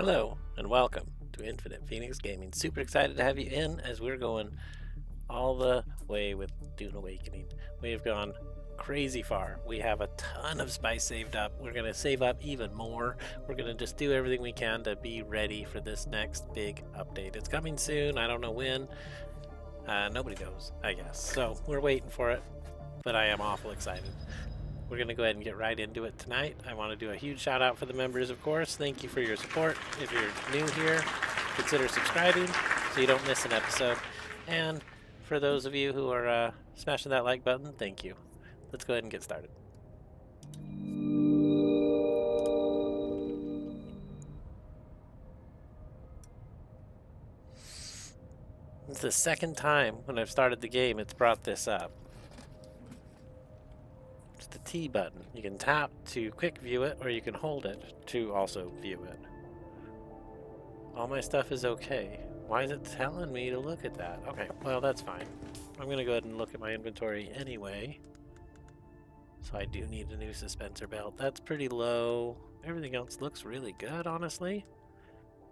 Hello and welcome to Infinite Phoenix Gaming. Super excited to have you in as we're going all the way with Dune Awakening. We have gone crazy far. We have a ton of spice saved up. We're going to save up even more. We're going to just do everything we can to be ready for this next big update. It's coming soon. I don't know when. Nobody knows, I guess. So we're waiting for it, but I am awful excited. We're going to go ahead and get right into it tonight. I want to do a huge shout out for the members, of course. Thank you for your support. If you're new here, consider subscribing so you don't miss an episode. And for those of you who are smashing that like button, thank you. Let's go ahead and get started. It's the second time when I've started the game it's brought this up. It's the T button. You can tap to quick view it, or you can hold it to also view it. All my stuff is okay. Why is it telling me to look at that? Okay, well that's fine. I'm gonna go ahead and look at my inventory anyway. So I do need a new suspensor belt. That's pretty low. Everything else looks really good, honestly.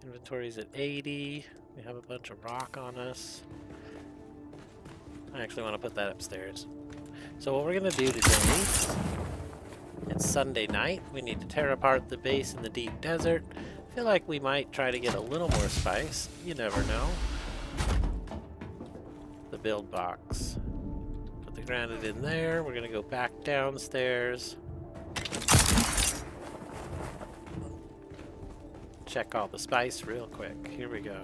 Inventory's at 80. We have a bunch of rock on us. I actually want to put that upstairs. So what we're gonna do today, it's Sunday night. We need to tear apart the base in the deep desert. I feel like we might try to get a little more spice. You never know. The build box. Put the granite in there. We're gonna go back downstairs. Check all the spice real quick. Here we go.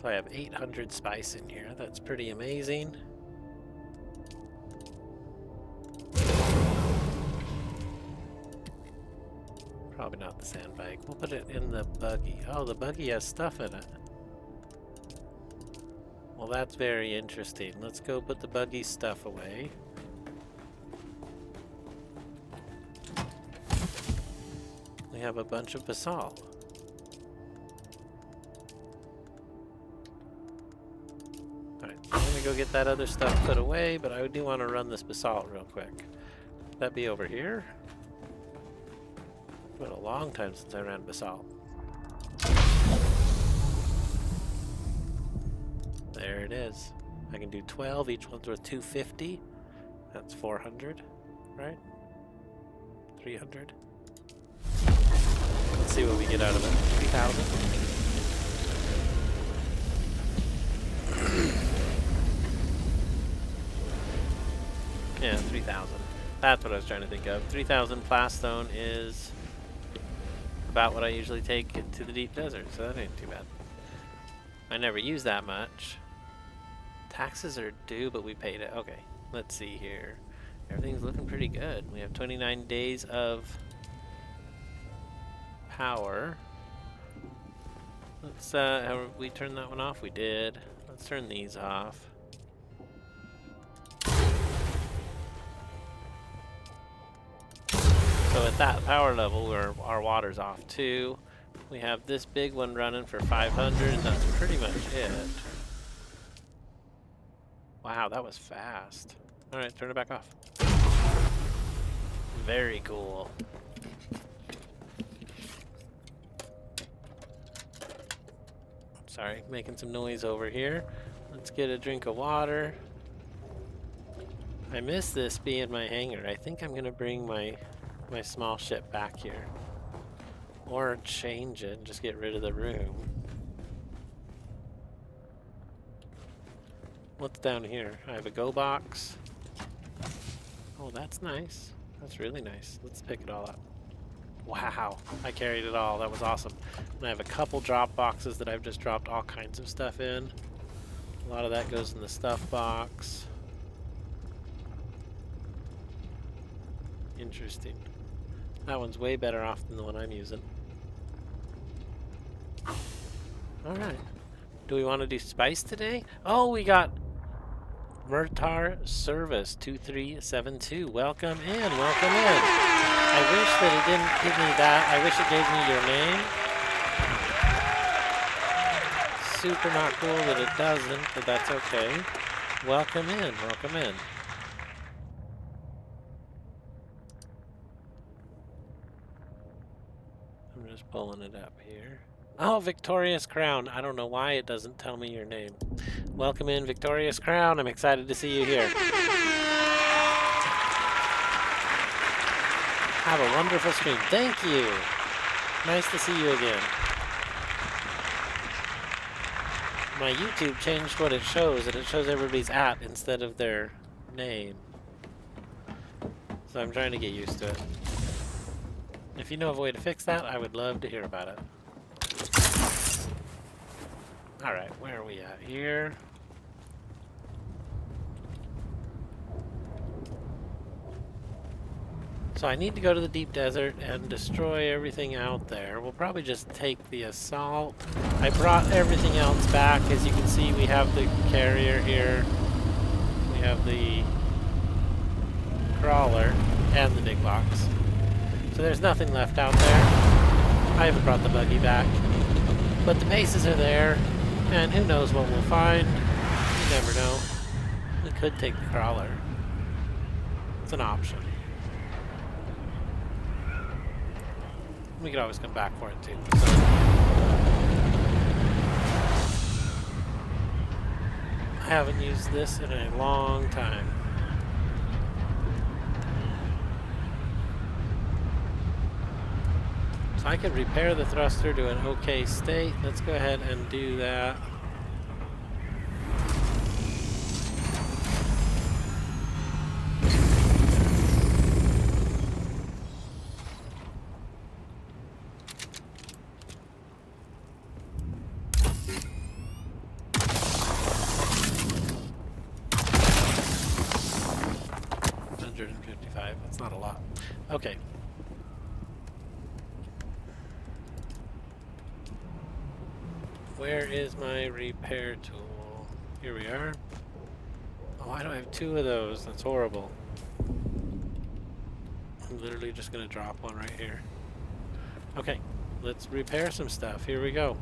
So I have 800 spice in here. That's pretty amazing. Probably not the sandbag. We'll put it in the buggy. Oh, the buggy has stuff in it. Well, that's very interesting. Let's go put the buggy stuff away. We have a bunch of basalt. Alright, I'm gonna go get that other stuff put away, but I do want to run this basalt real quick. Would that be over here? It's been a long time since I ran basalt. There it is. I can do 12, each one's worth 250. That's 400, right? 300. Let's see what we get out of it. 3,000. Yeah, 3,000. That's what I was trying to think of. 3,000 plastone is about what I usually take it to the deep desert, so that ain't too bad. I never use that much. Taxes are due, but we paid it. Okay, let's see here. Everything's looking pretty good. We have 29 days of power. Let's have we turned that one off? We did. Let's turn these off. So at that power level, our water's off too. We have this big one running for 500, and that's pretty much it. Wow, that was fast. All right, turn it back off. Very cool. Sorry, making some noise over here. Let's get a drink of water. I miss this being my hangar. I think I'm gonna bring my small ship back here. Or change it and just get rid of the room. What's down here? I have a go box. Oh, that's nice. That's really nice. Let's pick it all up. Wow, I carried it all. That was awesome. And I have a couple drop boxes that I've just dropped all kinds of stuff in. A lot of that goes in the stuff box. Interesting. That one's way better off than the one I'm using. Alright. Do we want to do spice today? Oh, we got Murtar Service 2372. Welcome in, welcome in. I wish that it didn't give me that. I wish it gave me your name. Super not cool that it doesn't, but that's okay. Welcome in, welcome in. I'm just pulling it up here. Oh, Victorious Crown. I don't know why it doesn't tell me your name. Welcome in, Victorious Crown. I'm excited to see you here. Have a wonderful stream. Thank you. Nice to see you again. My YouTube changed what it shows, and it shows everybody's @ instead of their name. So I'm trying to get used to it. If you know of a way to fix that, I would love to hear about it. Alright, where are we at here? So I need to go to the deep desert and destroy everything out there. We'll probably just take the assault. I brought everything else back. As you can see, we have the carrier here. We have the crawler and the big box. So there's nothing left out there. I haven't brought the buggy back. But the bases are there, and who knows what we'll find. You never know. We could take the crawler. It's an option. We could always come back for it too. So. I haven't used this in a long time. So I could repair the thruster to an okay state. Let's go ahead and do that. That's not a lot. Okay. Where is my repair tool? Here we are. Oh, I don't have 2 of those. That's horrible. I'm literally just going to drop one right here. Okay, let's repair some stuff. Here we go.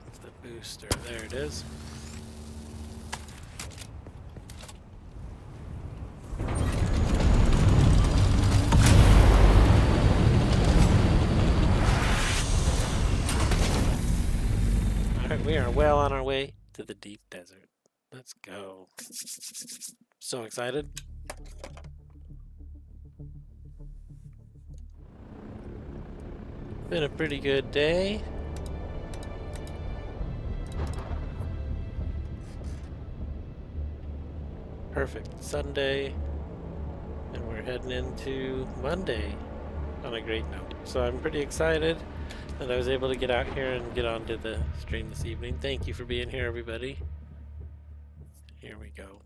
That's the booster. There it is. We are well on our way to the deep desert. Let's go. So excited. Been a pretty good day. Perfect Sunday. And we're heading into Monday on a great note. So I'm pretty excited that I was able to get out here and get onto the stream this evening. Thank you for being here, everybody. Here we go.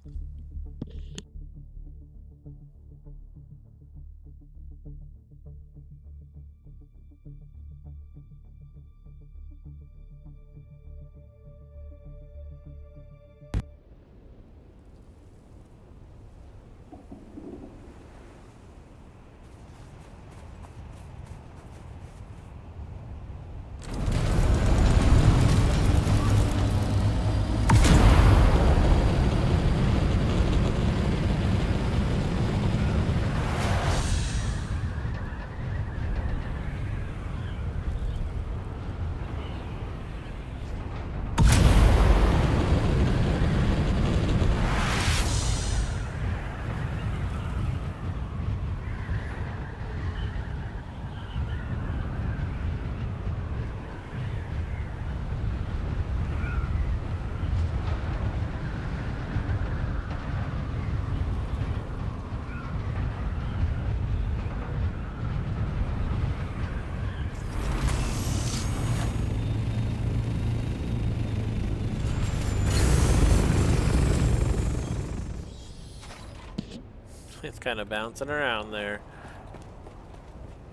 It's kind of bouncing around there.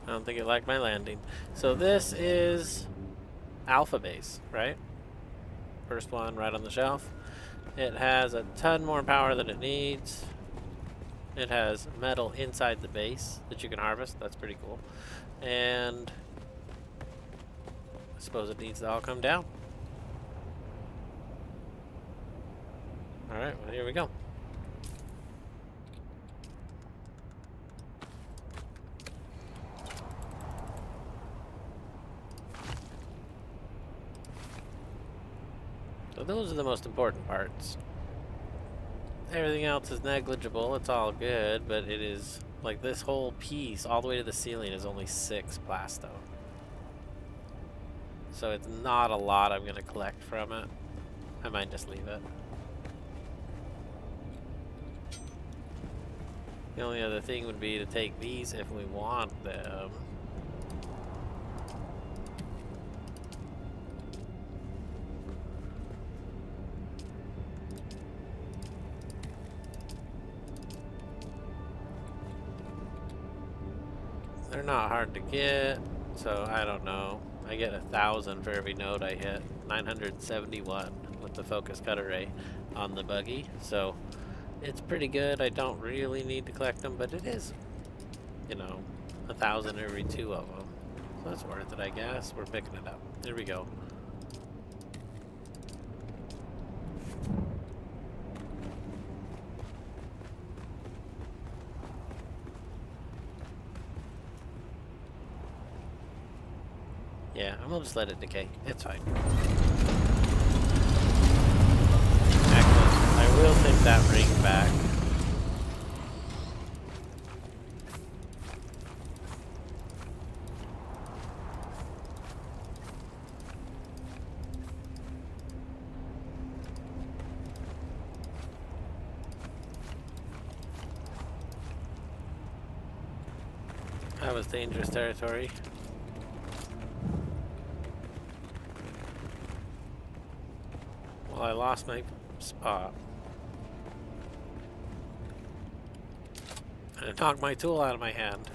I don't think it liked my landing. So this is Alpha Base, right? First one right on the shelf. It has a ton more power than it needs. It has metal inside the base that you can harvest. That's pretty cool. And I suppose it needs to all come down. Alright, well, here we go. So those are the most important parts. Everything else is negligible, it's all good, but it is, like, this whole piece, all the way to the ceiling, is only 6 plasto. So it's not a lot I'm going to collect from it. I might just leave it. The only other thing would be to take these if we want them. They're not hard to get, so I don't know. I get 1,000 for every node I hit. 971 with the focus cut array on the buggy, so it's pretty good. I don't really need to collect them, but it is, you know, 1,000 every 2 of them. So that's worth it, I guess. We're picking it up. Here we go. Yeah, I'm gonna just let it decay. It's fine. Actually, I will take that ring back. That was dangerous territory. Well, I lost my spot. And it knocked my tool out of my hand.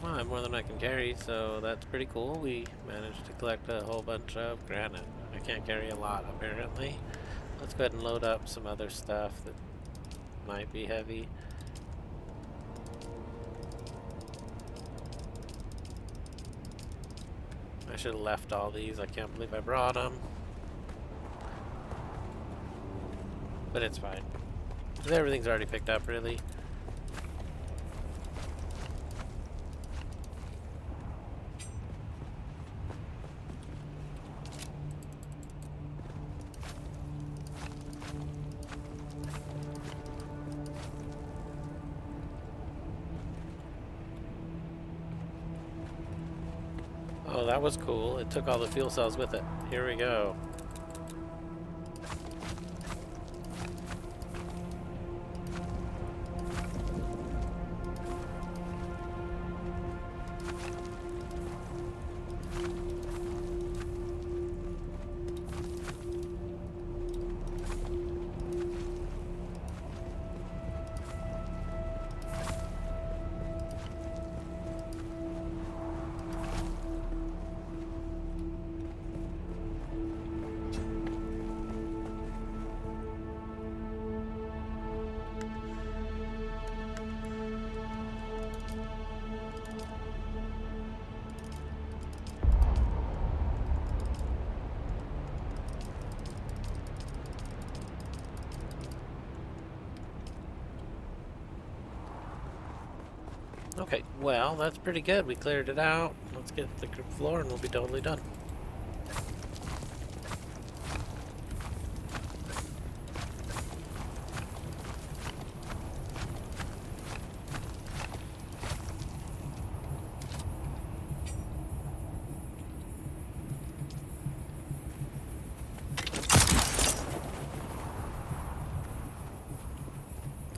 Well, I have more than I can carry, so that's pretty cool. We managed to collect a whole bunch of granite. I can't carry a lot, apparently. Let's go ahead and load up some other stuff that might be heavy. I should have left all these. I can't believe I brought them. But it's fine. 'Cause everything's already picked up, really. Oh, that was cool. It took all the fuel cells with it. Here we go. Okay, well, that's pretty good. We cleared it out. Let's get the floor and we'll be totally done.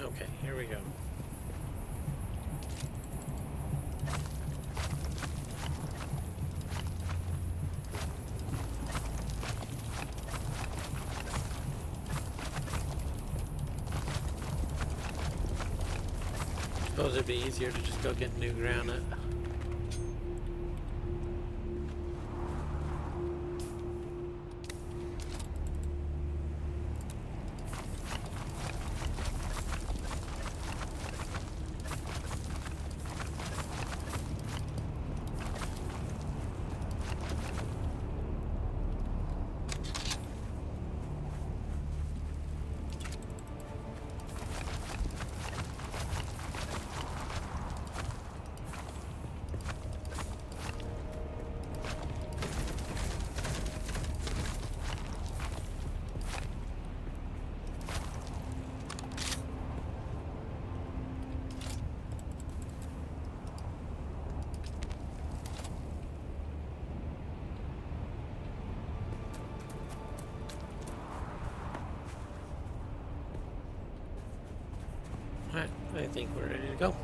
Okay, here we go. Suppose it'd be easier to just go get new granite. I think we're ready to go.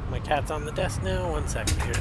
My cat's on the desk now. 1 second here.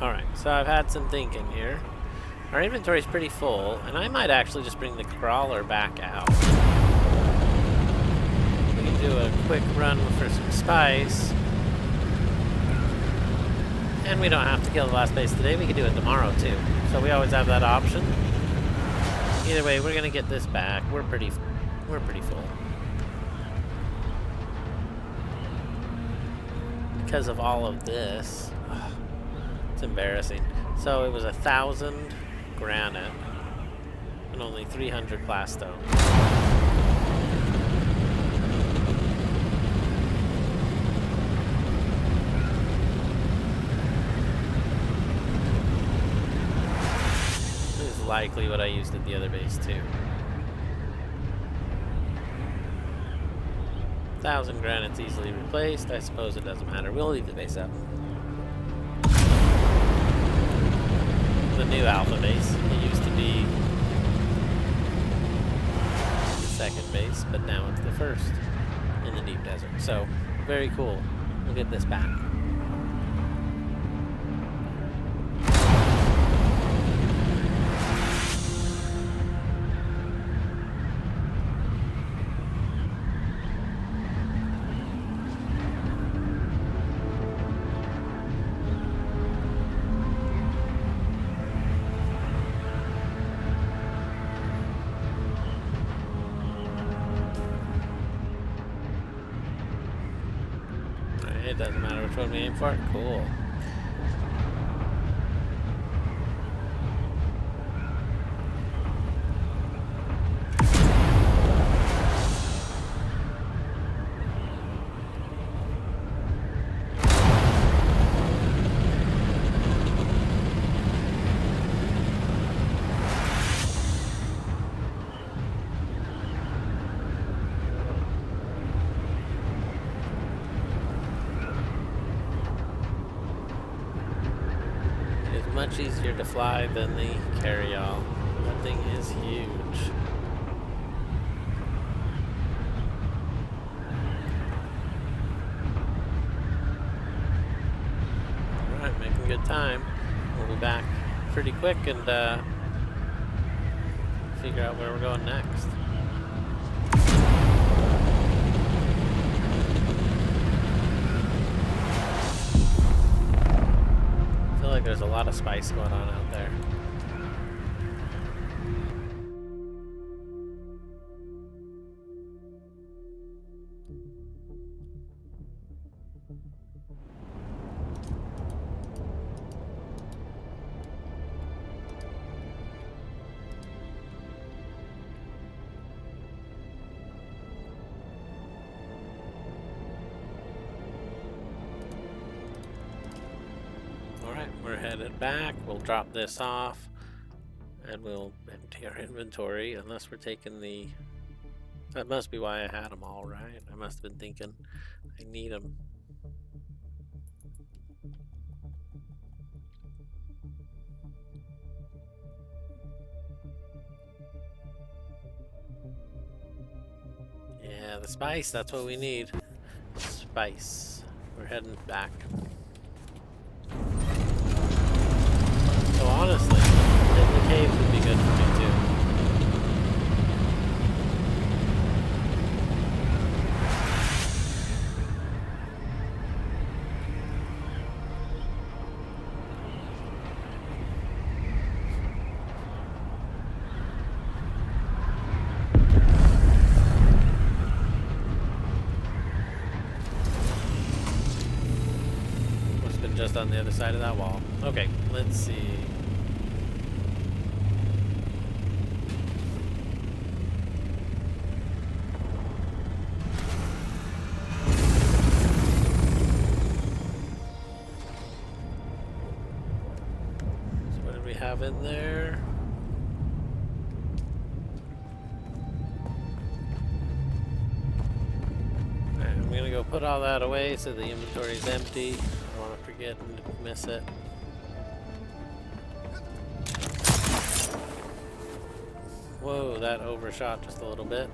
Alright, so I've had some thinking here. Our inventory's pretty full, and I might actually just bring the crawler back out. We can do a quick run for some spice. And we don't have to kill the last base today, we can do it tomorrow too. So we always have that option. Either way, we're gonna get this back. We're pretty full. Because of all of this. It's embarrassing. So it was 1,000 granite and only 300 plastone. This is likely what I used at the other base too. 1,000 granite's easily replaced. I suppose it doesn't matter. We'll leave the base up. The new alpha base. It used to be the second base, but now it's the first in the deep desert. So, very cool. We'll get this back. It doesn't matter which one we aim for. Cool. Much easier to fly than the carry-all. That thing is huge. Alright, making good time. We'll be back pretty quick and figure out where we're going next. I feel like there's a lot of spice going on out there. We're headed back. We'll drop this off and we'll empty our inventory unless we're taking the... That must be why I had them all, right? I must have been thinking I need them. Yeah, the spice, that's what we need. Spice. We're heading back. So honestly, hitting the caves would be good for me too. Just on the other side of that wall. Okay, let's see. So what did we have in there? Alright, I'm gonna go put all that away so the inventory is empty. Forget and miss it. Whoa, that overshot just a little bit.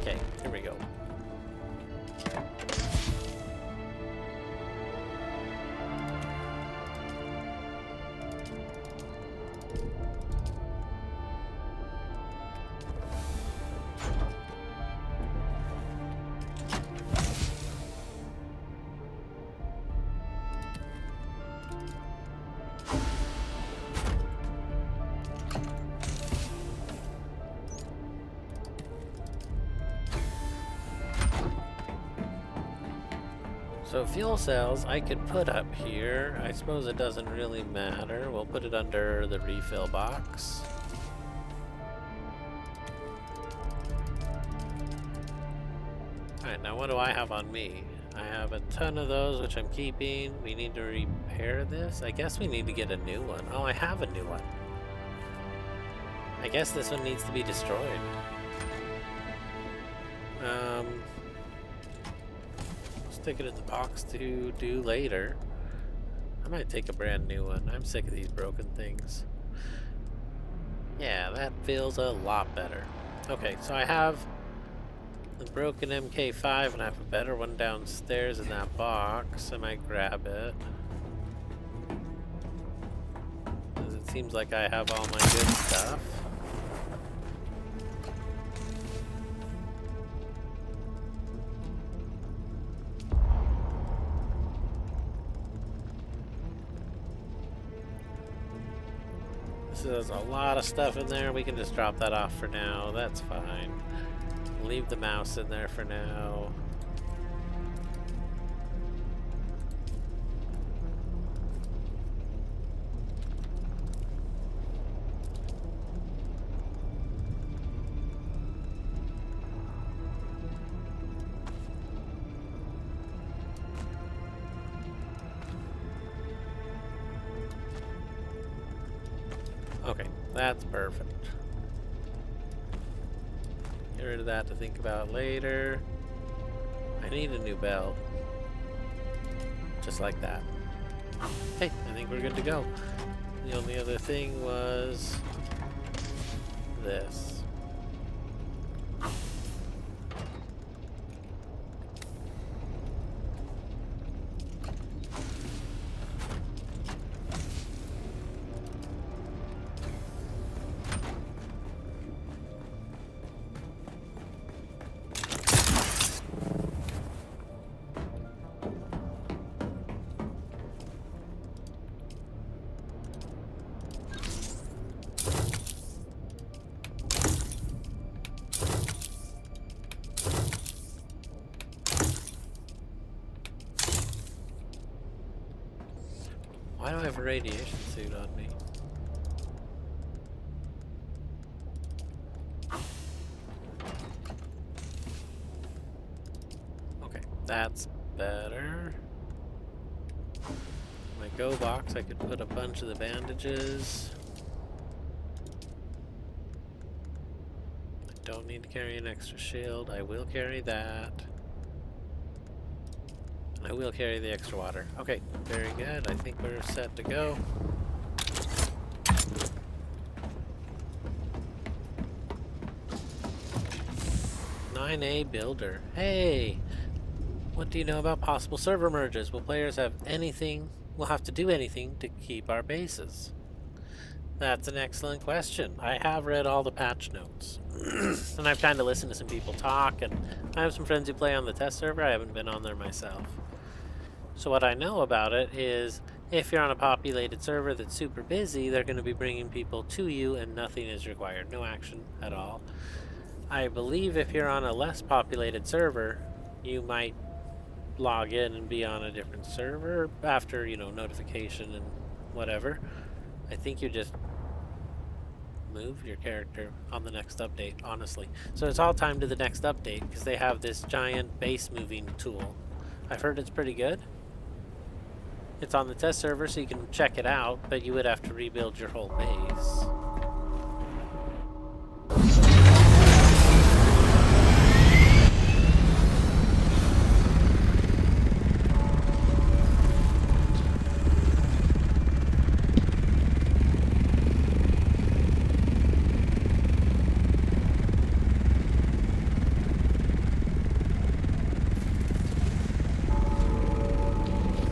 Okay, here we go. So fuel cells I could put up here. I suppose it doesn't really matter. We'll put it under the refill box. Alright, now what do I have on me? I have a ton of those, which I'm keeping. We need to repair this. I guess we need to get a new one. Oh, I have a new one. I guess this one needs to be destroyed. Stick it in the box to do later. I might take a brand new one. I'm sick of these broken things. Yeah, that feels a lot better. Okay, so I have the broken MK5 and I have a better one downstairs in that box. I might grab it. Because it seems like I have all my good stuff. There's a lot of stuff in there. We can just drop that off for now. That's fine. Leave the mouse in there for now. Okay, that's perfect. Get rid of that to think about later. I need a new bell. Just like that. Okay, I think we're good to go. The only other thing was this. Why do I have a radiation suit on me? Okay, that's better. My go box, I could put a bunch of the bandages. I don't need to carry an extra shield. I will carry that. I will carry the extra water. Okay, very good. I think we're set to go. "9A Builder. Hey! What do you know about possible server merges? Will players have anything? Will have to do anything to keep our bases?" That's an excellent question. I have read all the patch notes. And I've kind of listened to some people talk, and I have some friends who play on the test server. I haven't been on there myself. So what I know about it is if you're on a populated server that's super busy, they're going to be bringing people to you and nothing is required. No action at all. I believe if you're on a less populated server, you might log in and be on a different server after, you know, notification and whatever. I think you just move your character on the next update, honestly. So it's all timed to the next update because they have this giant base moving tool. I've heard it's pretty good. It's on the test server so you can check it out, but you would have to rebuild your whole base.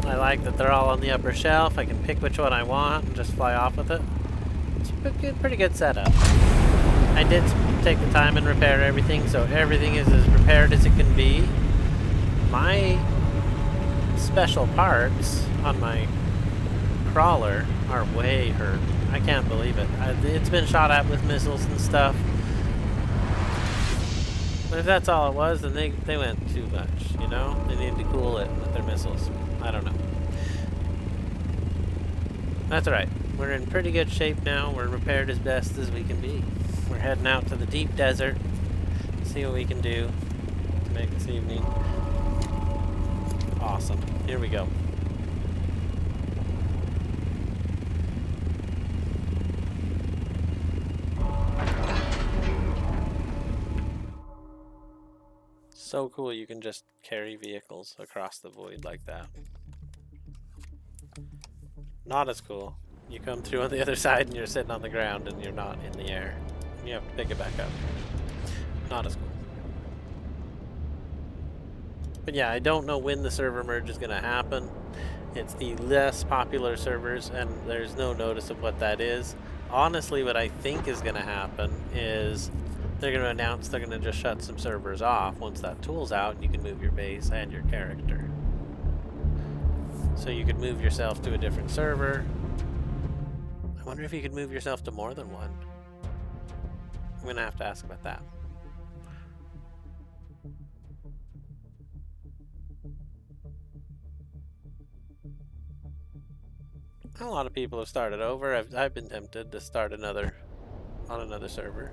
I like that they're all on the upper shelf. I can pick which one I want and just fly off with it. It's a pretty good setup. I did take the time and repair everything, so everything is as repaired as it can be. My special parts on my crawler are way hurt. I can't believe it. It's been shot at with missiles and stuff. But if that's all it was, then they went too much, you know? They needed to cool it with their missiles. I don't know. That's alright. We're in pretty good shape now. We're repaired as best as we can be. We're heading out to the deep desert. See what we can do to make this evening awesome. Here we go. So cool you can just carry vehicles across the void like that. Not as cool. You come through on the other side and you're sitting on the ground and you're not in the air. You have to pick it back up. Not as cool. But yeah, I don't know when the server merge is going to happen. It's the less popular servers and there's no notice of what that is. Honestly, what I think is going to happen is they're going to announce they're going to just shut some servers off. Once that tool's out, you can move your base and your character. So you could move yourself to a different server. I wonder if you could move yourself to more than one. I'm going to have to ask about that. A lot of people have started over. I've been tempted to start on another server.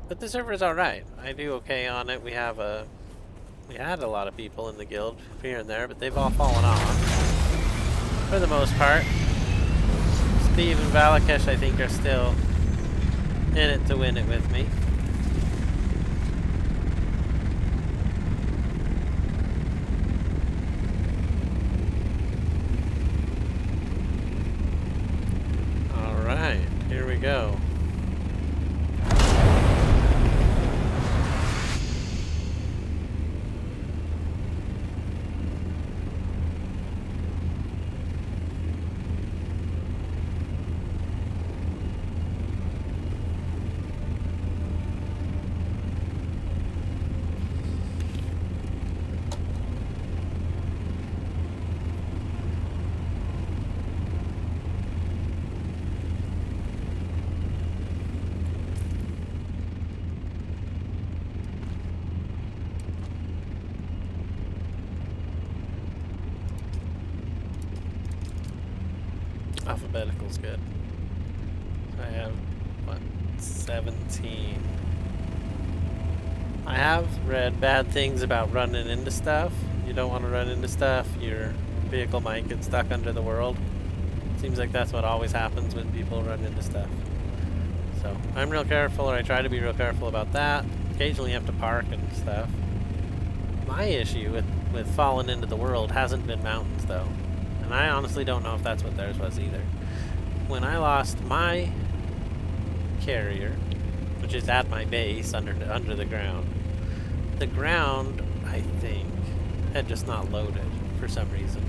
But the server's alright. I do okay on it. We had a lot of people in the guild here and there, but they've all fallen off. For the most part. Steve and Valakesh, I think, are still in it to win it with me. Alright, here we go. Alphabetical's good. I have, what, 17. I have read bad things about running into stuff. You don't want to run into stuff. Your vehicle might get stuck under the world. Seems like that's what always happens when people run into stuff. So I'm real careful, or I try to be real careful about that. Occasionally you have to park and stuff. My issue with falling into the world hasn't been mountains though. And I honestly don't know if that's what theirs was either. When I lost my carrier, which is at my base under the ground, I think, had just not loaded for some reason.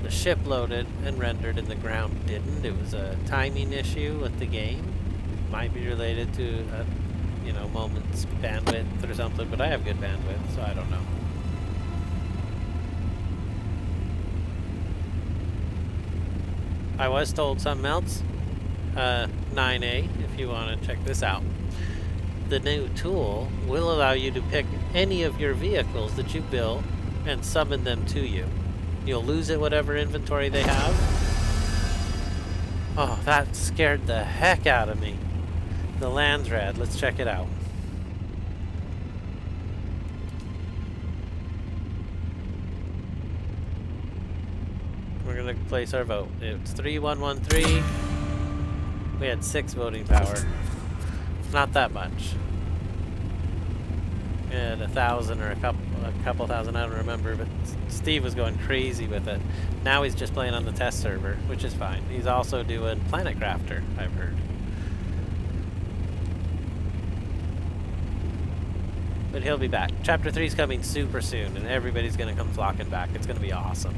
The ship loaded and rendered and the ground didn't. It was a timing issue with the game. Might be related to a, moment's bandwidth or something, but I have good bandwidth, so I don't know. I was told something else. 9A, if you want to check this out. The new tool will allow you to pick any of your vehicles that you built and summon them to you. You'll lose it whatever inventory they have. Oh, that scared the heck out of me. The Landsrad, let's check it out. We're gonna place our vote. It's 3113. We had 6 voting power. Not that much. We had 1,000 or a couple thousand, I don't remember, but Steve was going crazy with it. Now he's just playing on the test server, which is fine. He's also doing Planet Crafter, I've heard. But he'll be back. Chapter 3 is coming super soon, and everybody's gonna come flocking back. It's gonna be awesome.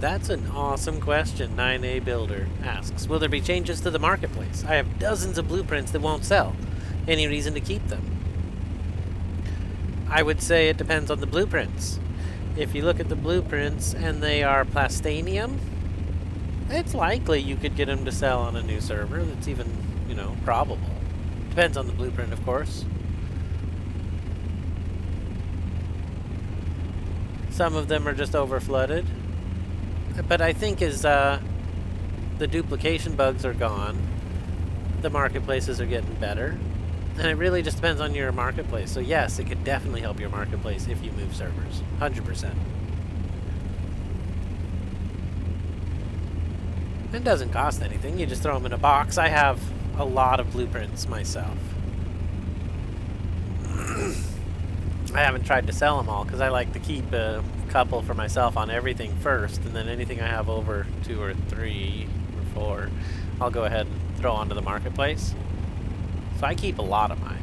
That's an awesome question. 9A Builder asks, will there be changes to the marketplace? I have dozens of blueprints that won't sell. Any reason to keep them? I would say it depends on the blueprints. If you look at the blueprints and they are plastanium, it's likely you could get them to sell on a new server. That's even, probable. Depends on the blueprint, of course. Some of them are just overflooded. But I think as the duplication bugs are gone, the marketplaces are getting better. And it really just depends on your marketplace. So yes, it could definitely help your marketplace if you move servers. 100%. It doesn't cost anything. You just throw them in a box. I have a lot of blueprints myself. I haven't tried to sell them all because I like to keep a couple for myself on everything first, and then anything I have over 2 or 3 or 4, I'll go ahead and throw onto the marketplace. So I keep a lot of mine.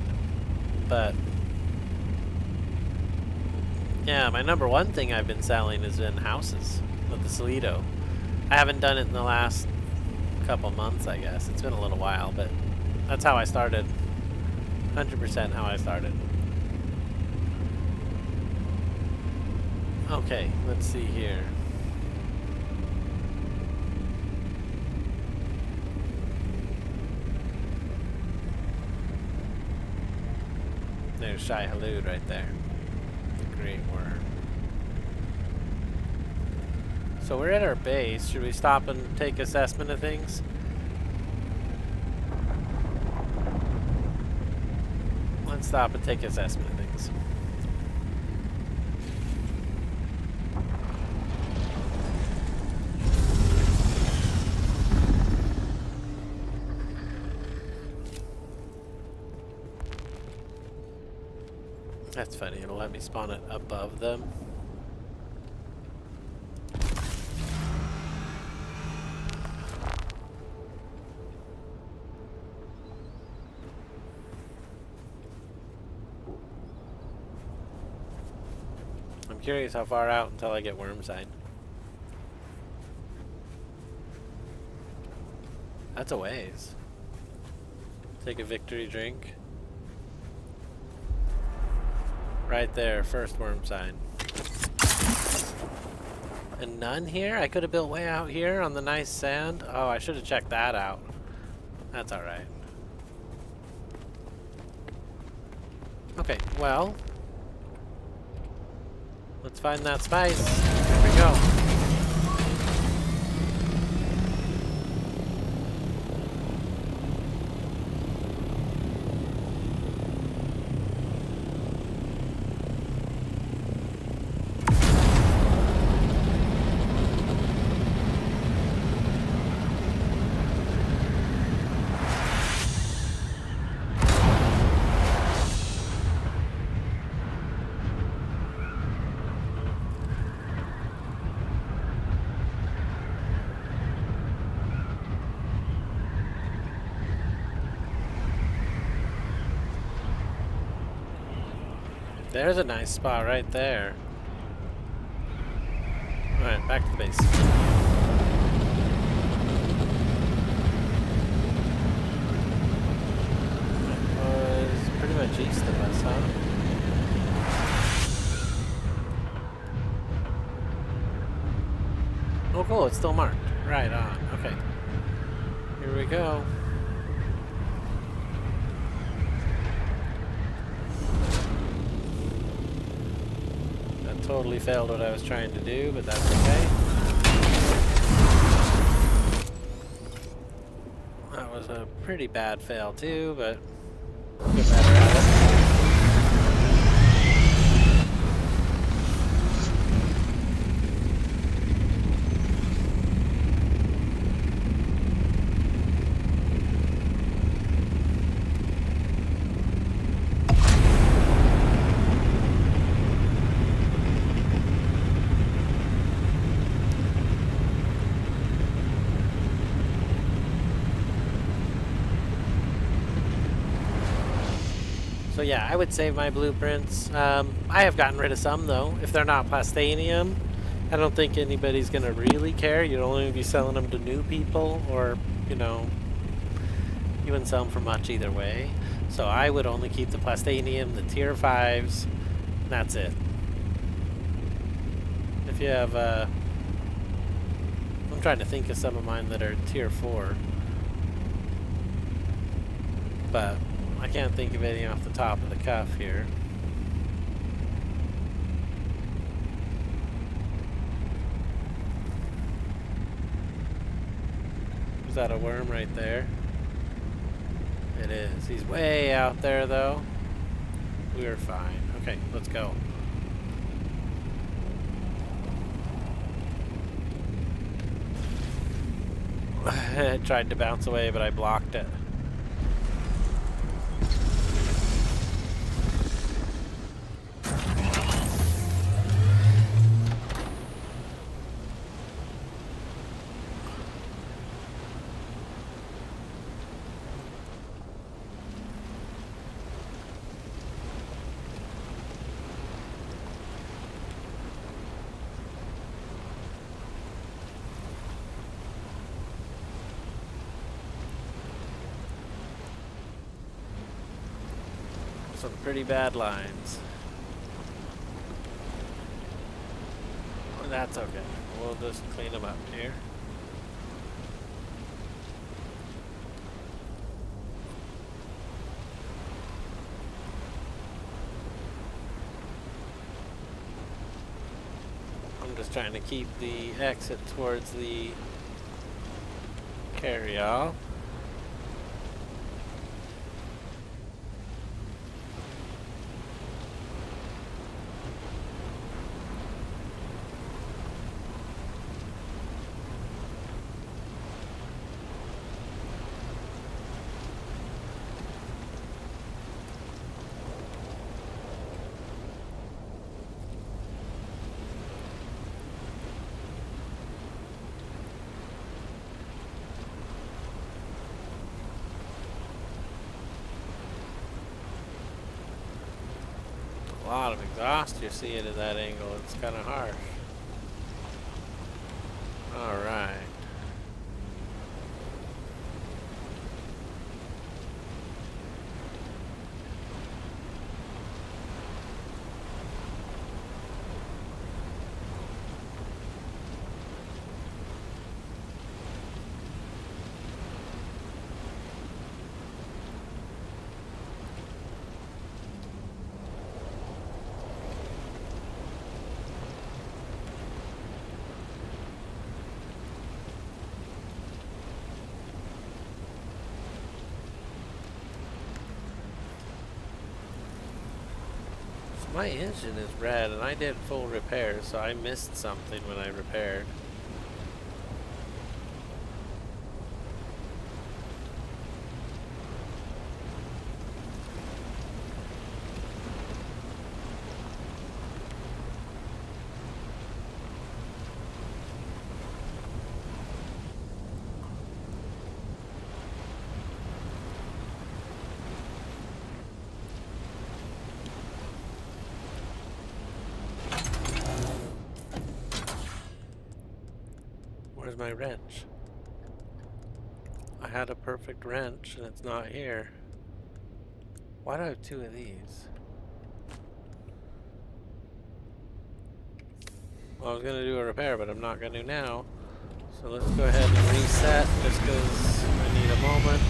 But yeah, my number one thing I've been selling has been houses with the Solido. I haven't done it in the last couple months, I guess. It's been a little while, but that's how I started. 100% how I started. Okay, let's see here. There's Shai Halud right there. The great worm. So we're at our base. Should we stop and take assessment of things? Let's stop and take assessment of things. That's funny, it'll let me spawn it above them. I'm curious how far out until I get Wormside. That's a ways. Take a victory drink. Right there, first worm sign. And none here? I could have built way out here on the nice sand. Oh, I should have checked that out. That's alright. Okay, well. Let's find that spice. Here we go. There's a nice spot right there. Alright, back to the base. That was pretty much east of us, huh? Oh cool, it's still marked. Right on, okay. Here we go. Totally failed what I was trying to do, but that's okay. That was a pretty bad fail too, but we'll get better at it. So yeah, I would save my blueprints. I have gotten rid of some though. If they're not plastanium, I don't think anybody's gonna really care. You'd only be selling them to new people, or, you know, you wouldn't sell them for much either way. So I would only keep the plastanium, the tier 5s, and that's it. If you have, I'm trying to think of some of mine that are tier 4. But I can't think of any off the top of the cuff here. Is that a worm right there? It is. He's way out there though. We're fine. Okay, let's go. I tried to bounce away, but I blocked it. Some pretty bad lines. That's okay. We'll just clean them up here. I'm just trying to keep the exit towards the carry-all. A lot of exhaust you're seeing at that angle. It's kind of harsh. Alright. My engine is red and I did full repairs, so I missed something when I repaired. Where's my wrench? I had a perfect wrench and it's not here. Why do I have two of these? Well, I was gonna do a repair, but I'm not gonna now. So let's go ahead and reset just because I need a moment.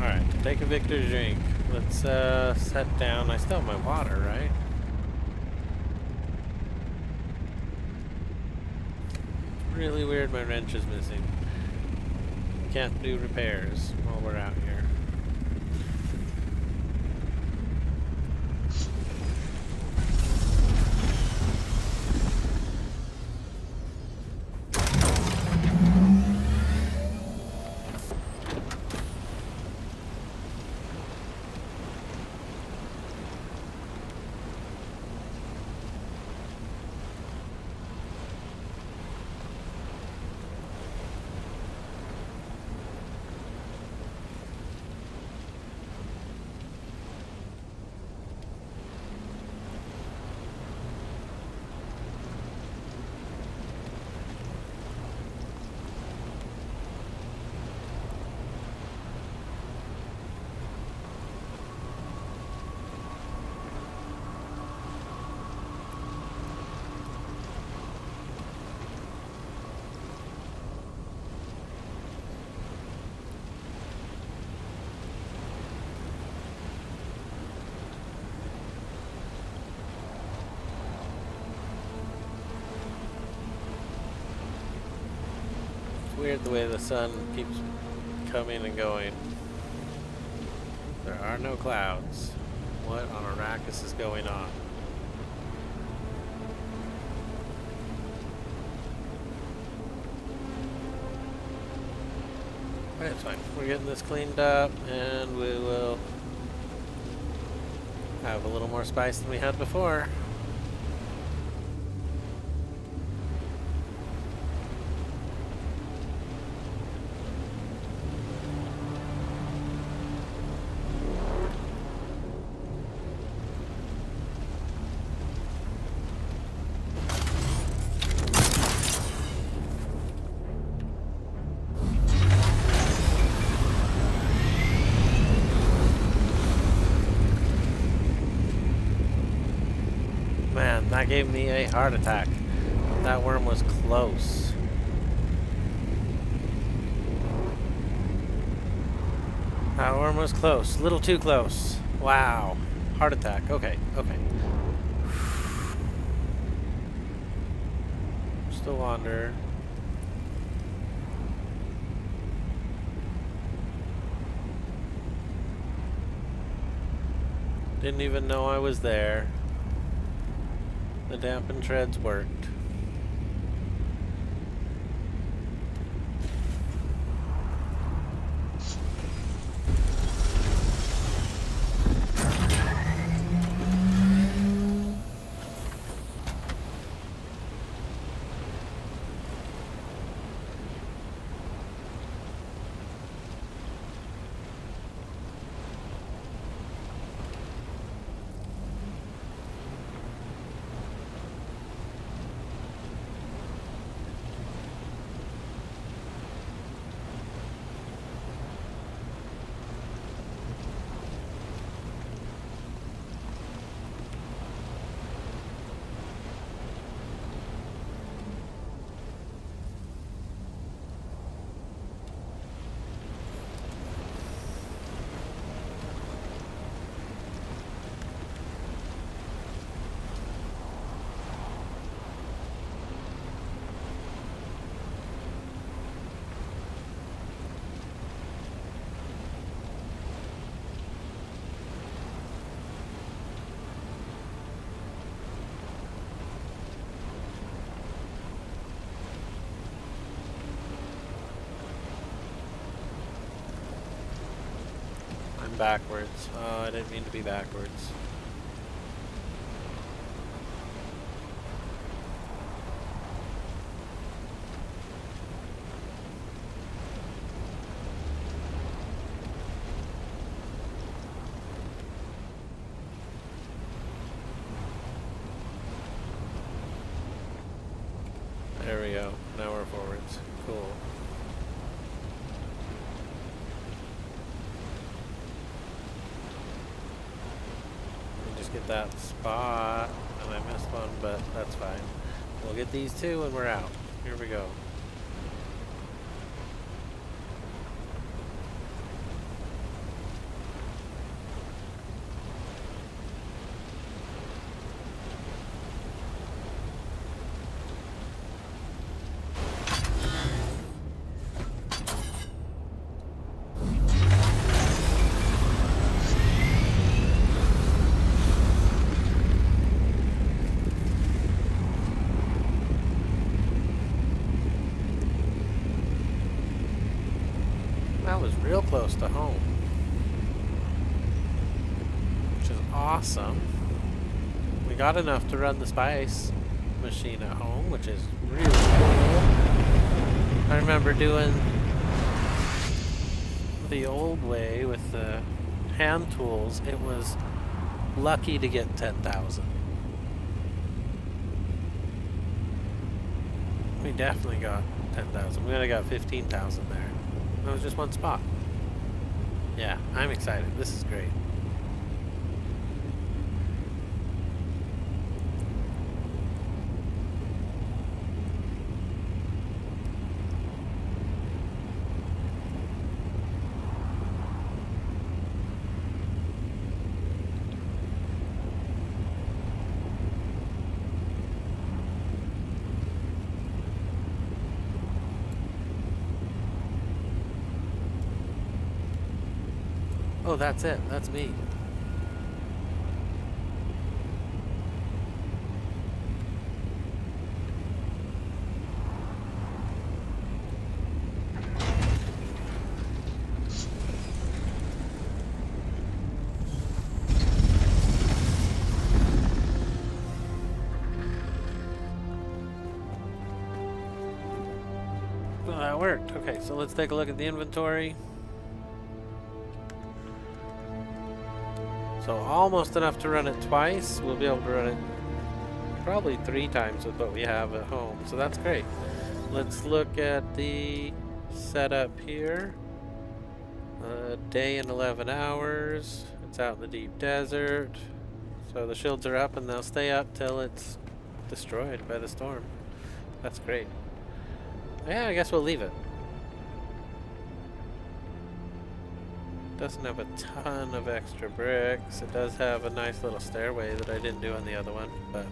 Alright, take a victor's drink. Let's set down. I still have my water, right? It's really weird my wrench is missing. Can't do repairs while we're out here. Weird the way the sun keeps coming and going. There are no clouds. What on Arrakis is going on? Alright, it's fine. We're getting this cleaned up and we will have a little more spice than we had before. That gave me a heart attack. That worm was close. That worm was close. A little too close. Wow. Heart attack. Okay, okay. Still wander. Didn't even know I was there. The dampened treads worked. I'm backwards. Oh, I didn't mean to be backwards. There we go. Now we're forwards. Cool. Just get that spot, and I missed one, but that's fine. We'll get these two and we're out. Here we go. That was real close to home, which is awesome. We got enough to run the spice machine at home, which is really cool. I remember doing the old way with the hand tools. It was lucky to get 10,000. We definitely got 10,000. We only got 15,000 there. That was just one spot. Yeah, I'm excited. This is great. Oh, that's it. That's me. Well, that worked. Okay, so let's take a look at the inventory. So almost enough to run it twice. We'll be able to run it probably 3 times with what we have at home. So that's great. Let's look at the setup here. Day and 11 hours. It's out in the deep desert. So the shields are up and they'll stay up till it's destroyed by the storm. That's great. Yeah, I guess we'll leave it. Doesn't have a ton of extra bricks. It does have a nice little stairway that I didn't do on the other one, but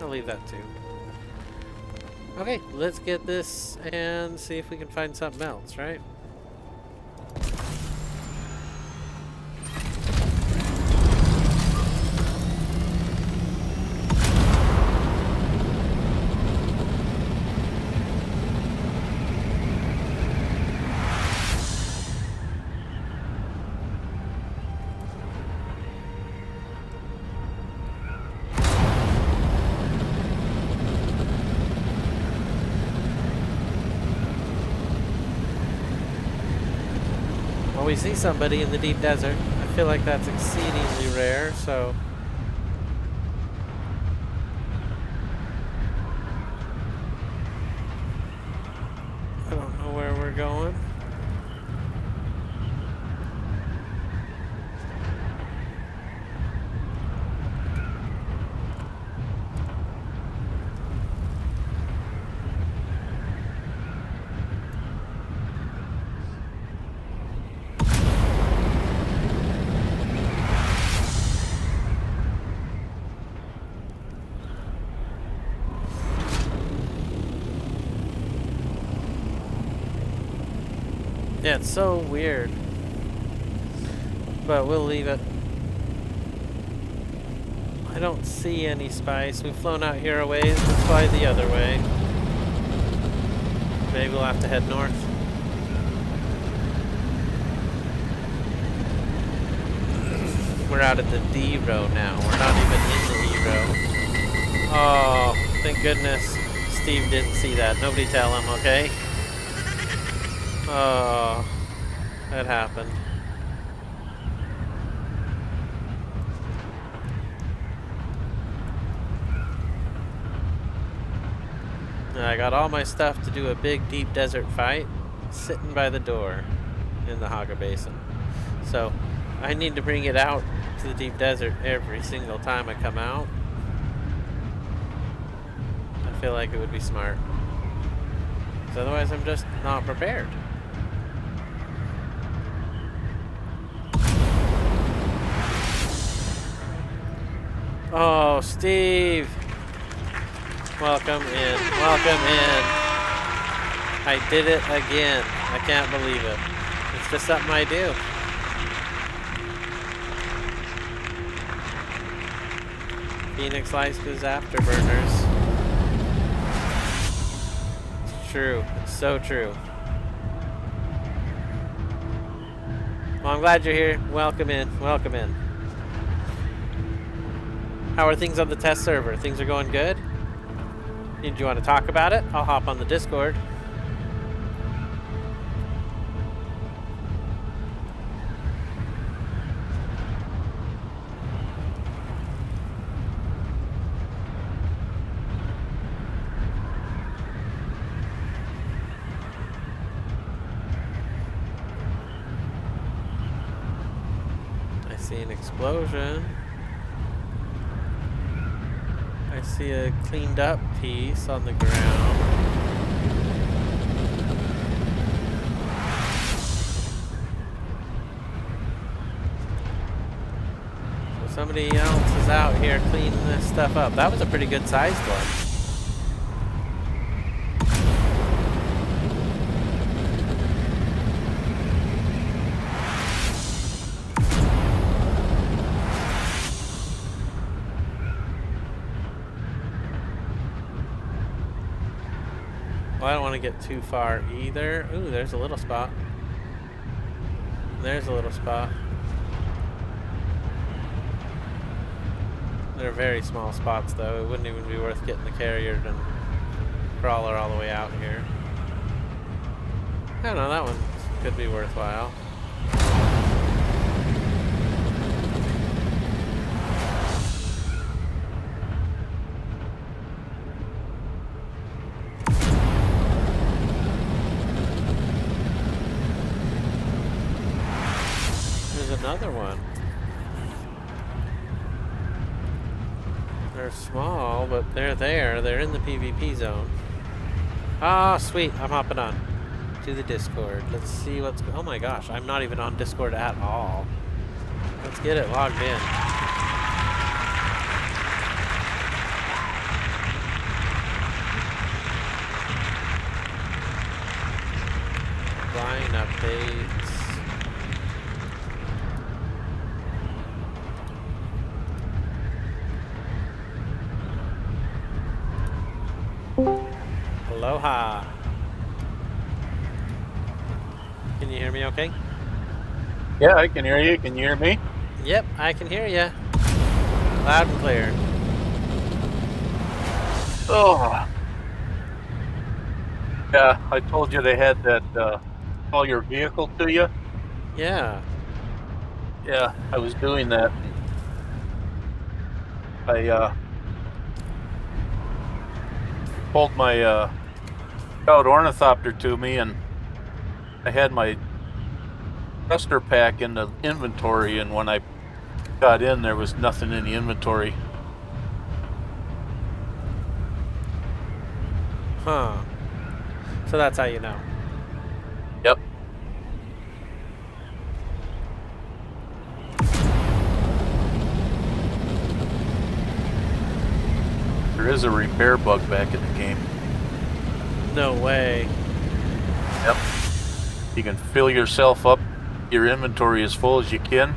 I'll leave that too. Okay, let's get this and see if we can find something else, right? We see somebody in the deep desert. I feel like that's exceedingly rare, so I don't know where we're going. Yeah, it's so weird. But we'll leave it. I don't see any spice. We've flown out here a ways. Let's fly the other way. Maybe we'll have to head north. we're out at the D row now. We're not even in the E row. Oh, thank goodness Steve didn't see that. Nobody tell him, okay? Oh, that happened. I got all my stuff to do a big deep desert fight sitting by the door in the Haga Basin. So I need to bring it out to the deep desert every single time I come out. I feel like it would be smart. Because otherwise I'm just not prepared. Oh, Steve! Welcome in. Welcome in. I did it again. I can't believe it. It's just something I do. Phoenix likes his afterburners. It's true. It's so true. Well, I'm glad you're here. Welcome in. Welcome in. How are things on the test server? Things are going good? Did you want to talk about it? I'll hop on the Discord. I see an explosion. I see a cleaned up piece on the ground. So somebody else is out here cleaning this stuff up. That was a pretty good sized one. Well, I don't want to get too far either. Ooh, there's a little spot. There's a little spot. They're very small spots though. It wouldn't even be worth getting the carrier and crawler all the way out here. I don't know, that one could be worthwhile. Another one. They're small, but they're there. They're in the PvP zone. Ah, sweet. I'm hopping on to the Discord. Let's see what's... Oh my gosh, I'm not even on Discord at all. Let's get it logged in. Line updates. Aloha. Can you hear me okay? Yeah, I can hear you. Can you hear me? Yep, I can hear you. Loud and clear. Oh. Yeah, I told you they had that call your vehicle to you. Yeah. Yeah, I was doing that. I pulled my scout ornithopter to me, and I had my thruster pack in the inventory, and when I got in, there was nothing in the inventory. Huh. So that's how you know. Yep. There is a repair bug back in the game. No way. Yep. You can fill yourself up, your inventory as full as you can.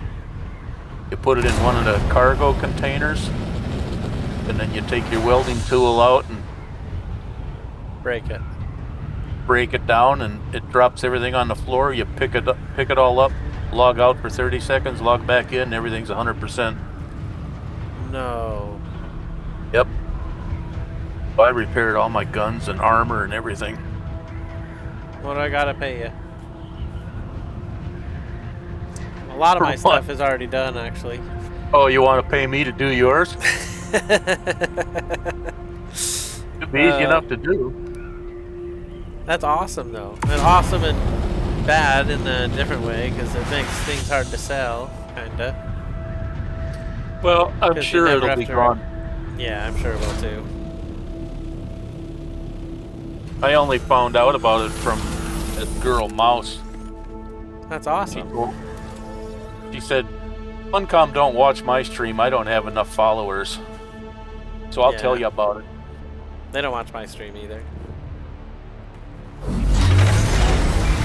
You put it in one of the cargo containers, and then you take your welding tool out and break it down, and it drops everything on the floor. You pick it all up, log out for 30 seconds, log back in, and everything's 100%. No. Yep. I repaired all my guns and armor and everything. What do I gotta pay you? A lot of my stuff is already done, actually. Oh, you want to pay me to do yours? It'd be easy enough to do. That's awesome, though. And awesome and bad in a different way, because it makes things hard to sell, kinda. Well, I'm sure it'll be gone. Yeah, I'm sure it will too. I only found out about it from that girl Mouse. That's awesome. She said, Funcom don't watch my stream, I don't have enough followers. So I'll tell you about it. They don't watch my stream either.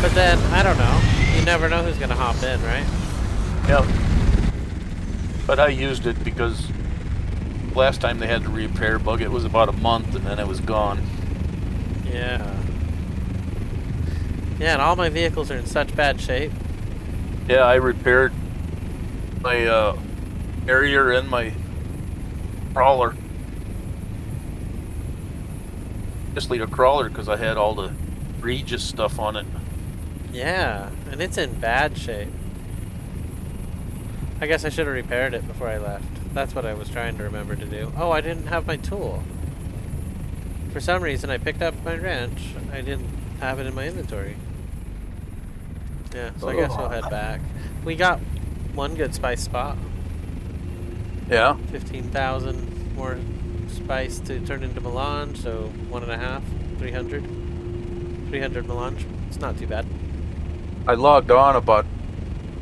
But then, I don't know. You never know who's gonna hop in, right? Yep. But I used it because last time they had the repair bug, it was about a month and then it was gone. Yeah. Yeah, and all my vehicles are in such bad shape. Yeah, I repaired my Harrier and my crawler. Just lead a crawler because I had all the Regis stuff on it. Yeah, and it's in bad shape. I guess I should have repaired it before I left. That's what I was trying to remember to do. Oh, I didn't have my tool. For some reason, I picked up my wrench. I didn't have it in my inventory. Yeah, so I guess we'll head back. We got one good spice spot. Yeah. 15,000 more spice to turn into melange, so 1.5, 300. 300 melange. It's not too bad. I logged on about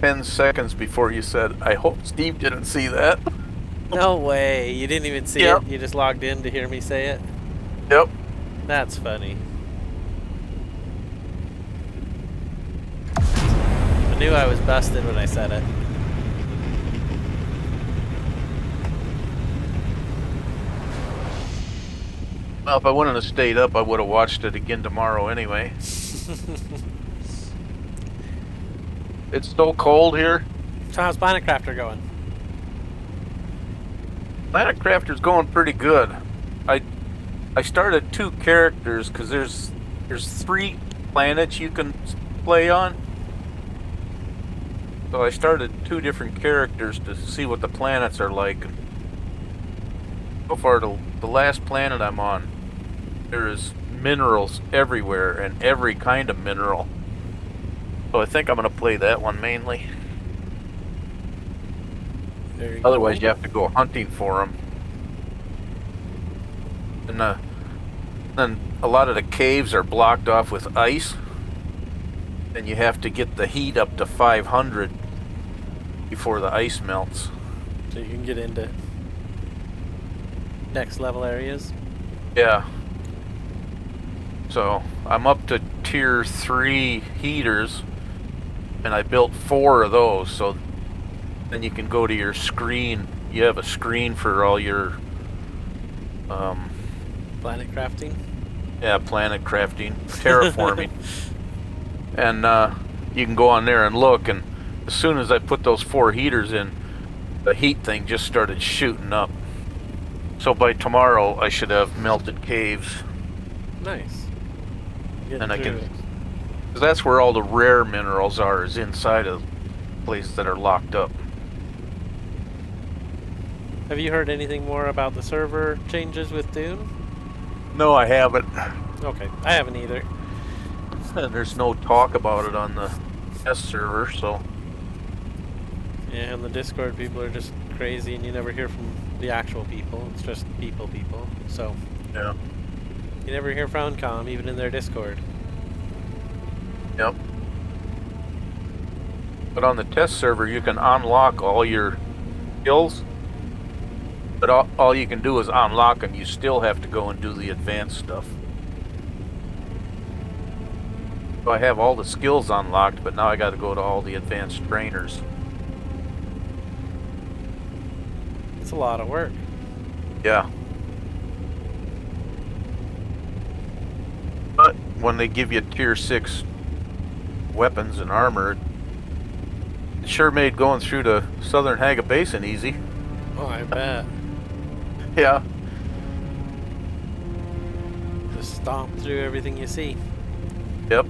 10 seconds before you said, I hope Steve didn't see that. No way. You didn't even see it? You just logged in to hear me say it? Yep. That's funny. I knew I was busted when I said it. Well, if I wouldn't have stayed up, I would have watched it again tomorrow anyway. It's so cold here. So how's Planet Crafter going? Planet Crafter's going pretty good. I started 2 characters because there's 3 planets you can play on. So I started 2 different characters to see what the planets are like. So far, the last planet I'm on, there is minerals everywhere and every kind of mineral. So I think I'm going to play that one mainly. Otherwise, you have to go hunting for them. And then a lot of the caves are blocked off with ice. And you have to get the heat up to 500 before the ice melts. So you can get into next level areas? Yeah. So I'm up to tier 3 heaters. And I built 4 of those, so then you can go to your screen. You have a screen for all your planet crafting? Yeah, planet crafting, terraforming. And you can go on there and look, and as soon as I put those 4 heaters in, the heat thing just started shooting up. So by tomorrow, I should have melted caves. Nice. And I can... Because that's where all the rare minerals are, is inside of places that are locked up. Have you heard anything more about the server changes with Dune? No, I haven't. Okay, I haven't either. And there's no talk about it on the test server, so... Yeah, and the Discord people are just crazy, and you never hear from the actual people. It's just people, so... Yeah. You never hear from Funcom, even in their Discord. Yep. But on the test server, you can unlock all your skills. But all you can do is unlock them. You still have to go and do the advanced stuff. So I have all the skills unlocked, but now I got to go to all the advanced trainers. It's a lot of work. Yeah. But when they give you tier 6 weapons and armor, sure made going through the southern Haga Basin easy. Oh, I bet. Yeah. Just stomp through everything you see. Yep.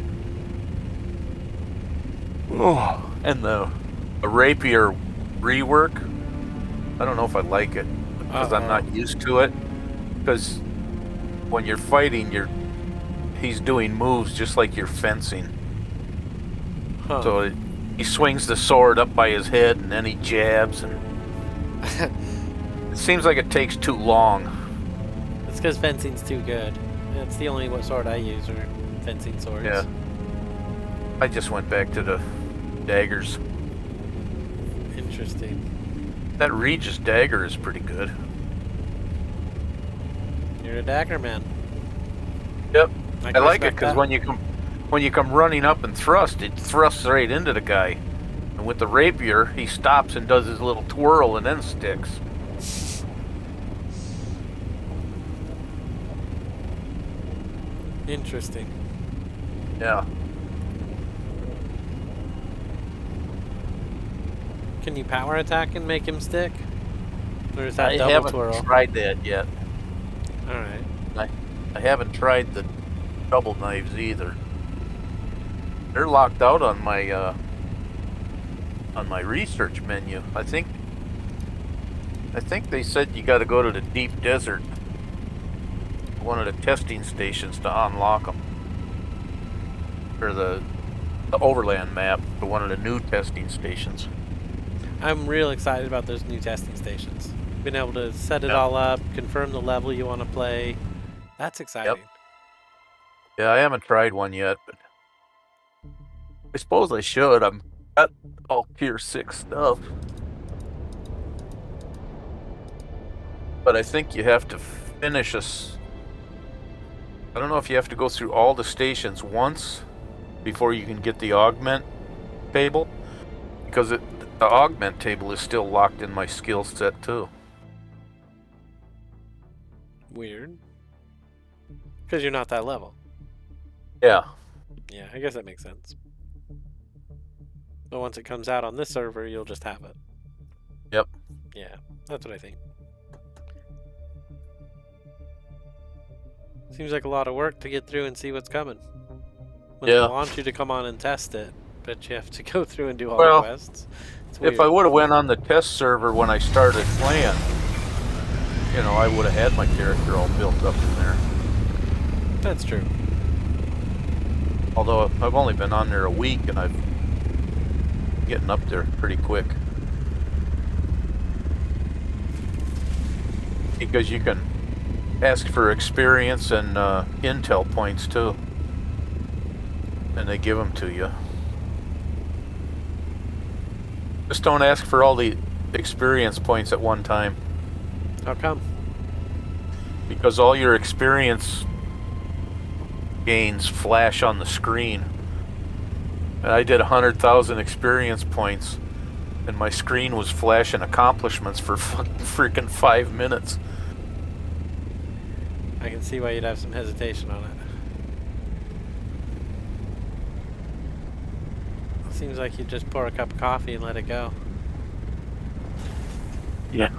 Oh, and the rapier rework, I don't know if I like it because I'm not used to it. Because when you're fighting, he's doing moves just like you're fencing. Huh. So he swings the sword up by his head and then he jabs, and it seems like it takes too long. It's because fencing's too good. That's the only sword I use are fencing swords. Yeah. I just went back to the daggers. Interesting. That Regis dagger is pretty good. You're a dagger man. Yep. I I like it respect because that. when you come running up and thrust, it thrusts right into the guy. And with the rapier, he stops and does his little twirl and then sticks. Interesting. Yeah. Can you power attack and make him stick? Or is that I double haven't twirl? tried that yet. Alright. I haven't tried the double knives either. They're locked out on my research menu. I think they said you got to go to the deep desert, one of the testing stations, to unlock them, or the overland map to one of the new testing stations. I'm real excited about those new testing stations. Being able to set it all up, confirm the level you want to play. That's exciting. Yep. Yeah, I haven't tried one yet, but I suppose I should. I'm got all tier 6 stuff. But I think you have to finish I don't know if you have to go through all the stations once before you can get the augment table, because the augment table is still locked in my skill set too. Weird. Because you're not that level. Yeah. Yeah, I guess that makes sense. But once it comes out on this server, you'll just have it. Yep. Yeah, that's what I think. Seems like a lot of work to get through and see what's coming. When they want you to come on and test it, but you have to go through and do all the quests. If I would have went on the test server when I started playing, I would have had my character all built up in there. That's true. Although I've only been on there a week and I've getting up there pretty quick. Because you can ask for experience and intel points too. And they give them to you. Just don't ask for all the experience points at one time. How come? Because all your experience gains flash on the screen. And I did 100,000 experience points, and my screen was flashing accomplishments for freaking 5 minutes. I can see why you'd have some hesitation on it. Seems like you just pour a cup of coffee and let it go. Yeah.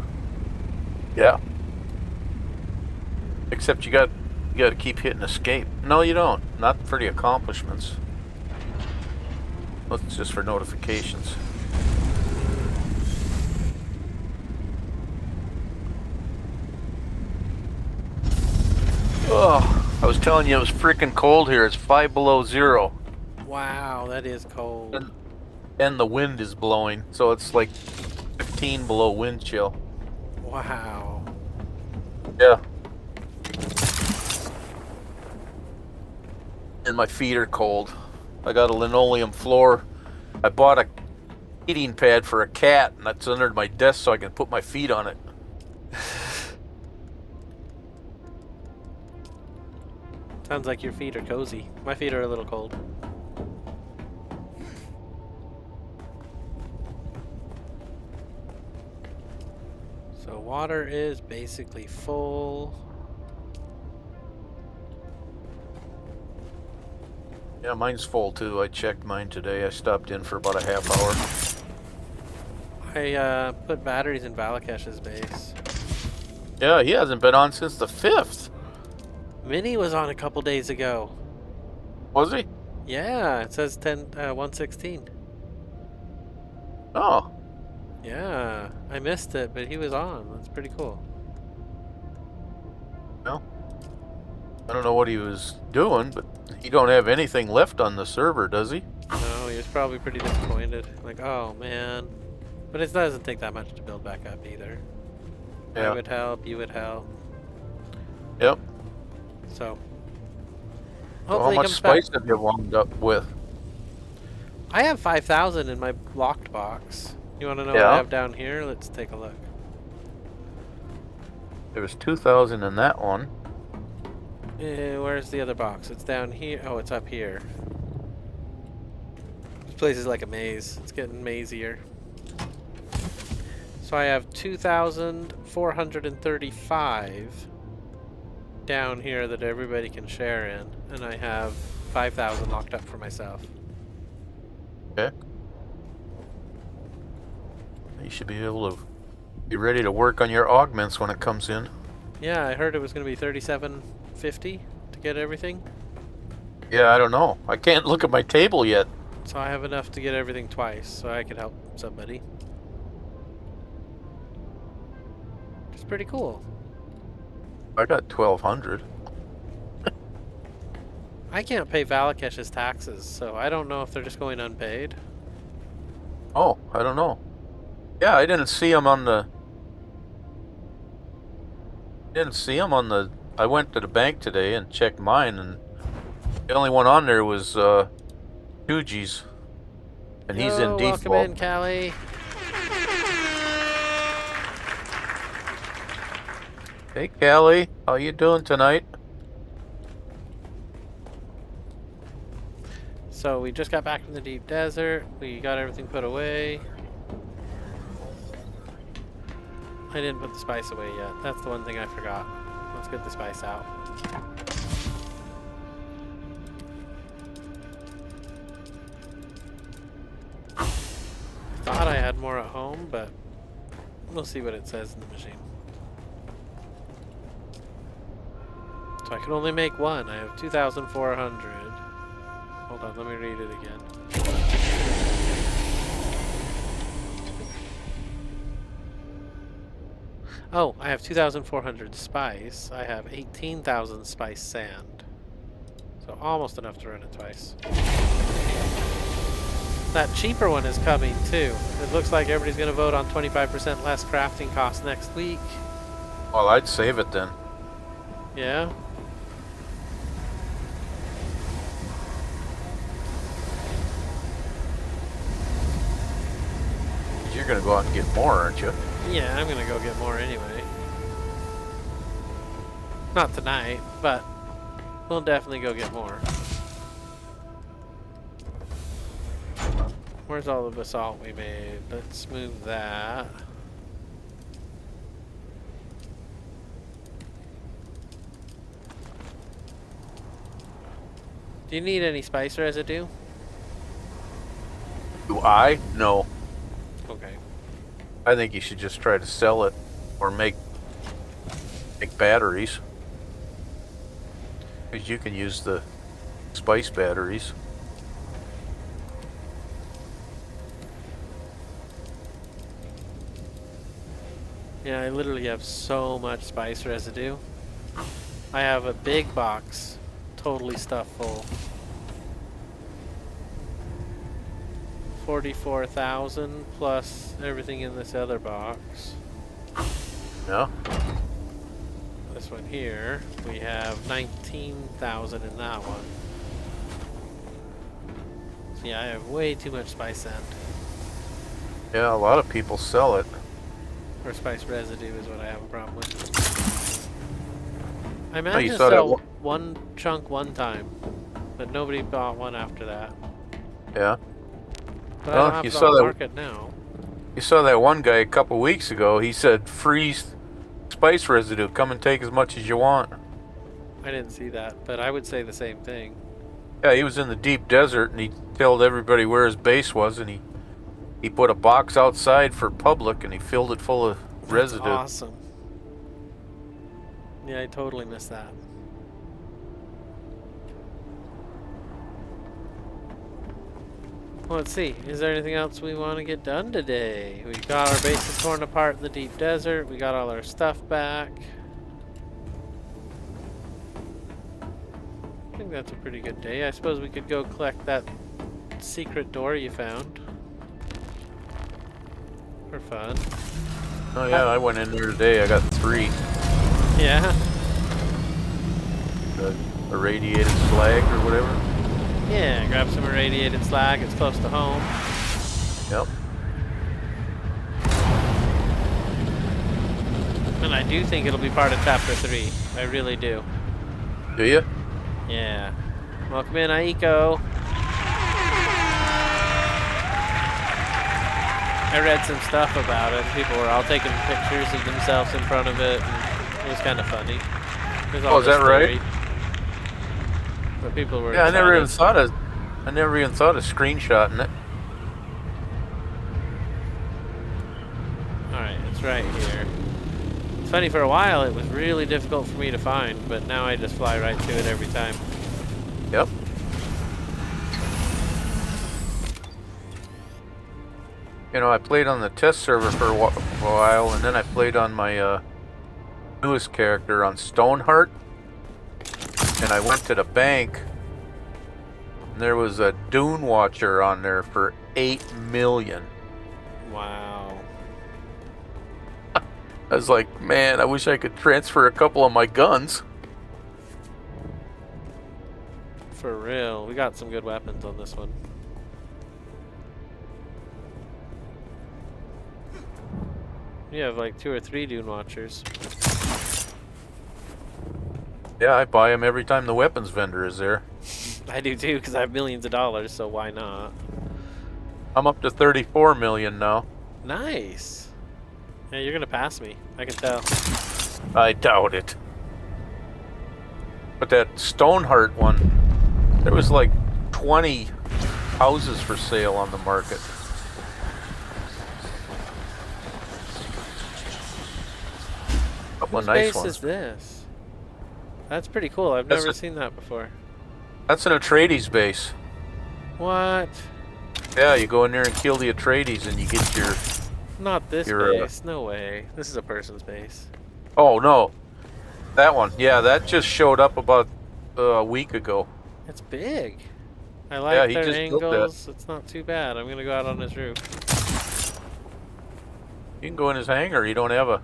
Yeah. Except you got to keep hitting escape. No, you don't. Not for the accomplishments. It's just for notifications. Oh, I was telling you it was freaking cold here. It's 5 below 0. Wow, that is cold. And the wind is blowing, so it's like 15 below wind chill. Wow. Yeah. And my feet are cold. I got a linoleum floor. I bought a heating pad for a cat, and that's under my desk so I can put my feet on it. Sounds like your feet are cozy. My feet are a little cold. So water is basically full. Yeah, mine's full too. I checked mine today. I stopped in for about a half hour. I put batteries in Valakesh's base. Yeah, he hasn't been on since the 5th. Minnie was on a couple days ago. Was he? Yeah, it says 116. Oh. Yeah, I missed it, but he was on. That's pretty cool. Well, I don't know what he was doing, but he don't have anything left on the server, does he? No, he was probably pretty disappointed. Like, oh man. But it doesn't take that much to build back up either. Yeah. I would help, you would help. Yep. So, So how hopefully much he comes spice back. have you wound up with? I have 5,000 in my locked box. You want to know what Yeah. I have down here? Let's take a look. There was 2,000 in that one. Where's the other box? It's down here. Oh, it's up here. This place is like a maze. It's getting mazier. So I have 2,435 down here that everybody can share in, and I have 5,000 locked up for myself. Okay. You should be able to be ready to work on your augments when it comes in. Yeah, I heard it was going to be 3,750 to get everything. Yeah, I don't know. I can't look at my table yet. So I have enough to get everything twice, so I could help somebody. It's pretty cool. I got 1,200. I can't pay Valakesh's taxes, so I don't know if they're just going unpaid. Oh, I don't know. Yeah, I didn't see him on the... I went to the bank today and checked mine, and the only one on there was Fuji's, and he's in default. Welcome in, Callie. Hey, Callie, how you doing tonight? So we just got back from the deep desert. We got everything put away. I didn't put the spice away yet. That's the one thing I forgot. Let's get the spice out. Thought I had more at home, but we'll see what it says in the machine. So I can only make one. I have 2,400. Hold on, let me read it again. Oh, I have 2,400 spice. I have 18,000 spice sand. So almost enough to run it twice. That cheaper one is coming too. It looks like everybody's going to vote on 25% less crafting costs next week. Well, I'd save it then. Yeah? You're gonna go out and get more, aren't you? Yeah, I'm gonna go get more anyway. Not tonight, but we'll definitely go get more. Where's all the basalt we made? Let's move that. Do you need any spice residue? Do I? No. Okay. I think you should just try to sell it or make batteries. Because you can use the spice batteries. Yeah, I literally have so much spice residue. I have a big box totally stuffed full. 44,000 plus everything in this other box. Yeah. This one here, we have 19,000 in that one. So yeah, I have way too much spice sand. Yeah, a lot of people sell it. Or spice residue is what I have a problem with. I you managed to saw that sell one chunk one time, but nobody bought one after that. Yeah. But Well, I don't have you it saw on the that- market now. You saw that one guy a couple weeks ago. He said, free spice residue. Come and take as much as you want. I didn't see that, but I would say the same thing. Yeah, he was in the deep desert, and he told everybody where his base was, and he he put a box outside for public and he filled it full of residue. Awesome. Yeah, I totally missed that. Well, let's see. Is there anything else we want to get done today? We got our bases torn apart in the deep desert. We got all our stuff back. I think that's a pretty good day. I suppose we could go collect that secret door you found. For fun. Oh yeah, I went in there today. I got 3. Yeah? The irradiated slag or whatever. Yeah, grab some irradiated slag. It's close to home. Yep. And I do think it'll be part of Chapter 3. I really do. Do you? Yeah. Welcome in, Aiko. I read some stuff about it. People were all taking pictures of themselves in front of it. And it was kind of funny. Oh, is that right? But people were. Yeah, I never even thought of screenshotting it. All right, it's right here. It's funny. For a while, it was really difficult for me to find, but now I just fly right to it every time. Yep. You know, I played on the test server for a while, and then I played on my newest character on Stoneheart. And I went to the bank, and there was a Dune watcher on there for 8 million. Wow. I was like, man, I wish I could transfer a couple of my guns. For real. We got some good weapons on this one. You have like 2 or 3 Dune watchers. Yeah, I buy them every time the weapons vendor is there. I do too, because I have millions of dollars, so why not? I'm up to 34 million now. Nice. Yeah, you're gonna pass me. I can tell. I doubt it. But that Stoneheart one, there was like 20 houses for sale on the market. Couple of nice Whose base ones. is this? That's pretty cool. I've never seen that before. That's an Atreides base. What? Yeah, you go in there and kill the Atreides and you get your... Not this Your, base. No way. This is a person's base. Oh, no. That one. Yeah, that just showed up about a week ago. It's big. I like Yeah, he their just built that. angles. It's not too bad. I'm gonna go out on his roof. You can go in his hangar. You don't have a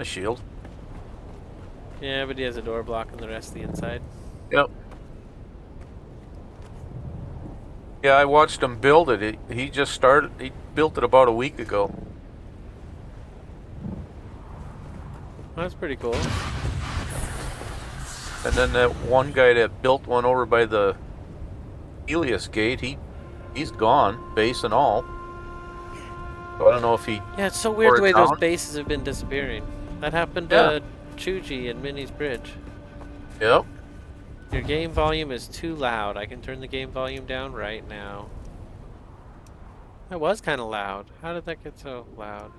shield. Yeah, but he has a door blocking the rest of the inside. Yep. Yeah, I watched him build it. He just started. He built it about a week ago. That's pretty cool. And then that one guy that built one over by the Helios gate, he's gone, base and all. So I don't know if he... Yeah, it's so weird Or the way a those town? bases have been disappearing. That happened to Yeah. Chuji and Minnie's Bridge. Yep. Your game volume is too loud. I can turn the game volume down right now. That was kind of loud. How did that get so loud?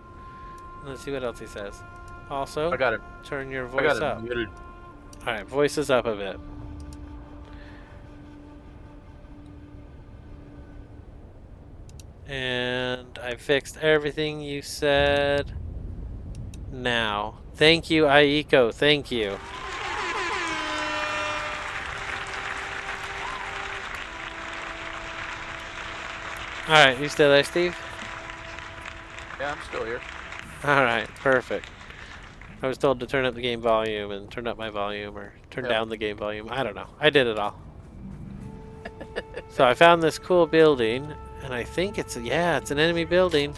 Let's see what else he says. Also, I got it. turn your I voice got it up. muted. Alright, voice is up a bit. And I fixed everything you said now. Thank you, Aiko. Thank you. Alright, you still there, Steve? Yeah, I'm still here. Alright, perfect. I was told to turn up the game volume and turn up my volume or turn down the game volume. I don't know. I did it all. So I found this cool building, and I think it's an enemy building.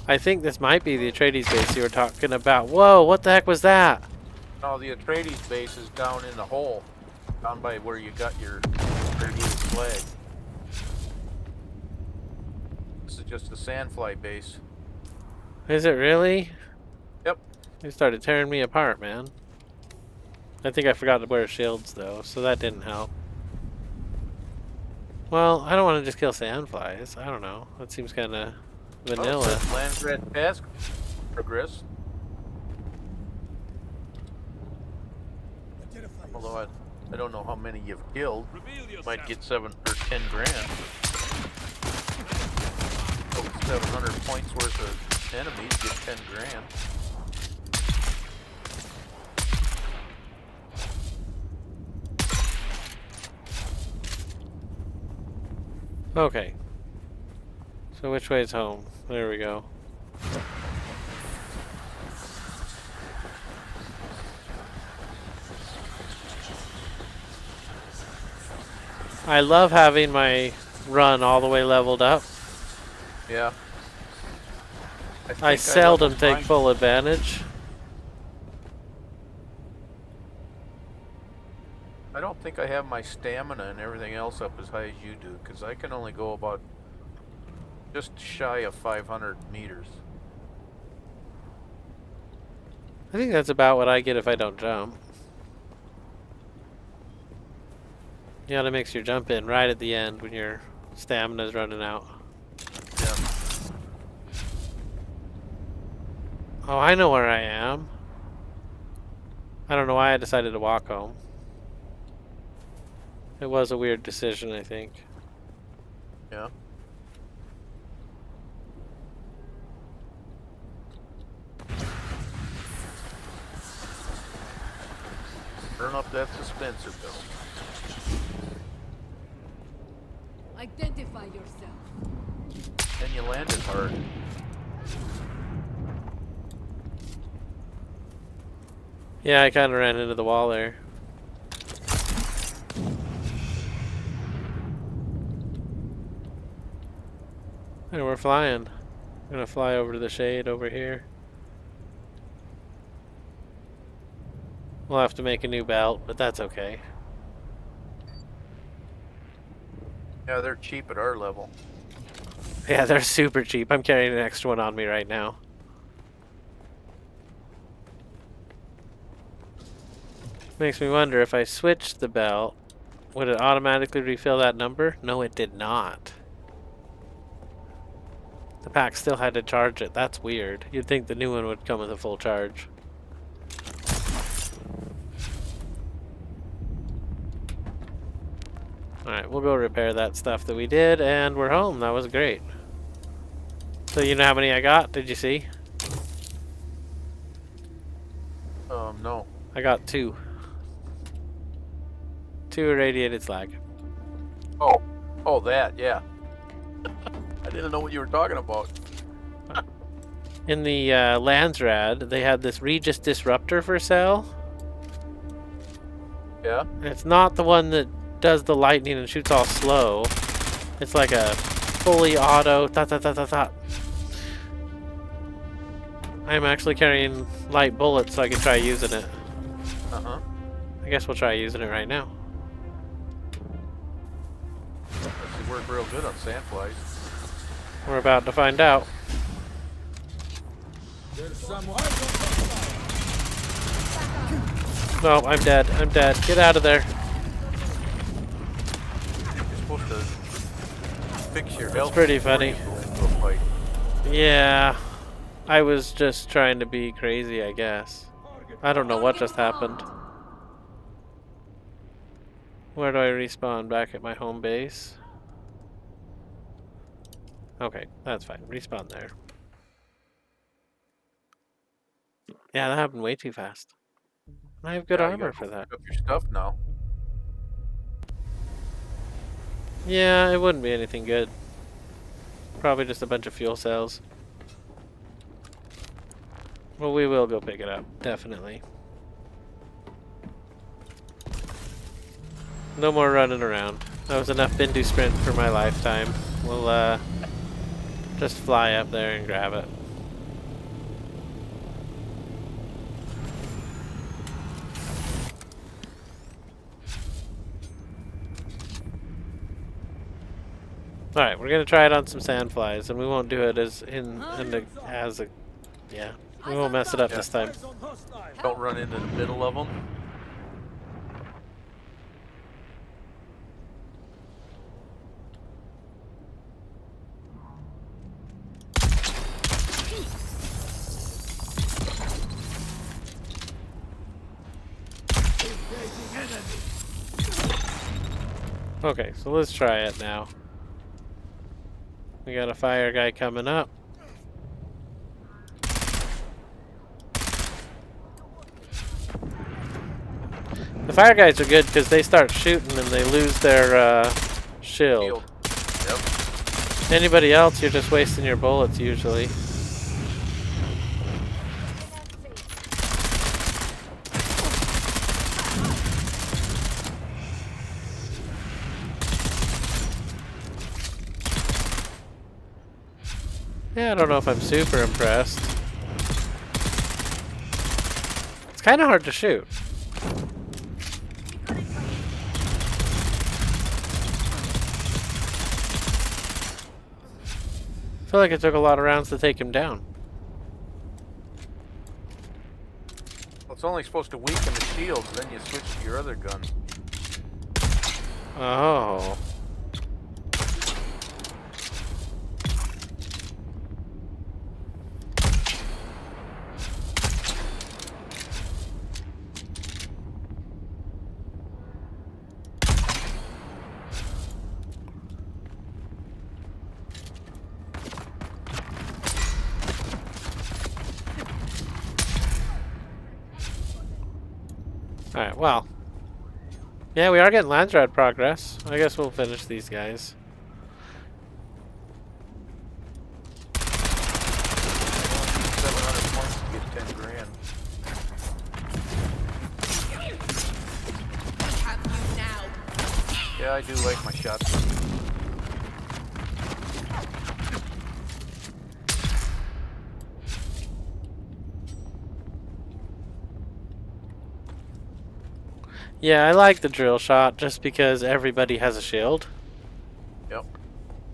I think this might be the Atreides base you were talking about. Whoa, what the heck was that? No, the Atreides base is down in the hole. Down by where you got your irradiated flag. This is just the sandfly base. Is it really? Yep. They started tearing me apart, man. I think I forgot to wear shields though, so that didn't help. Well, I don't want to just kill sandflies. I don't know. That seems kind of vanilla. Oh, lands red task progress. Although I don't know how many you've killed. You might get 7 or 10 grand. Oh, 700 points worth of enemies get 10 grand. Okay. So which way is home? There we go. I love having my run all the way leveled up. Yeah. I seldom take full advantage. I don't think I have my stamina and everything else up as high as you do, because I can only go about just shy of 500 meters. I think that's about what I get if I don't jump. Yeah, that makes your jump in right at the end when your stamina's running out. Yeah. Oh, I know where I am. I don't know why I decided to walk home. It was a weird decision, I think. Yeah. Burn up that dispenser bill. Identify yourself. And you landed hard. Yeah, I kind of ran into the wall there. And we're flying. We're gonna fly over to the shade over here. We'll have to make a new belt, but that's okay. Yeah, they're cheap at our level. Yeah, they're super cheap. I'm carrying an extra one on me right now. Makes me wonder if I switched the belt, would it automatically refill that number? No, it did not. The pack still had to charge it. That's weird. You'd think the new one would come with a full charge. Alright, we'll go repair that stuff that we did, and we're home. That was great. So you know how many I got? Did you see? No. I got 2. 2 irradiated slag. Oh, that, yeah. I didn't know what you were talking about. In the Landsrad, they had this Regis Disruptor for sale. Yeah? And it's not the one that does the lightning and shoots all slow. It's like a fully auto ta-ta-ta-ta-ta. I'm actually carrying light bullets so I can try using it. Uh-huh. I guess we'll try using it right now. They work real good on sandflies. We're about to find out. No, I'm dead. I'm dead. Get out of there. You're supposed to fix your health. It's pretty before funny. you go into a fight. Yeah. I was just trying to be crazy, I guess. I don't know what just happened. Where do I respawn? Back at my home base? Okay, that's fine. Respawn there. Yeah, that happened way too fast. I have good Yeah, you armor gotta for that. pick up your stuff now. Yeah, it wouldn't be anything good. Probably just a bunch of fuel cells. Well, we will go pick it up, definitely. No more running around. That was enough Bindu sprint for my lifetime. We'll just fly up there and grab it. Alright, we're gonna try it on some sandflies, and we won't do it yeah. We won't mess it up this time. Don't run into the middle of them. Okay, so let's try it now. We got a fire guy coming up. The fire guys are good because they start shooting and they lose their shield. Yep. Anybody else, you're just wasting your bullets usually. Yeah, I don't know if I'm super impressed. It's kind of hard to shoot. I feel like it took a lot of rounds to take him down. Well, it's only supposed to weaken the shields, then you switch to your other gun. Oh. Alright, well. Yeah, we are getting Landsrad progress. I guess we'll finish these guys. 700 points to get 10 grand. Yeah, I do like my shotgun. Yeah, I like the drill shot just because everybody has a shield. Yep.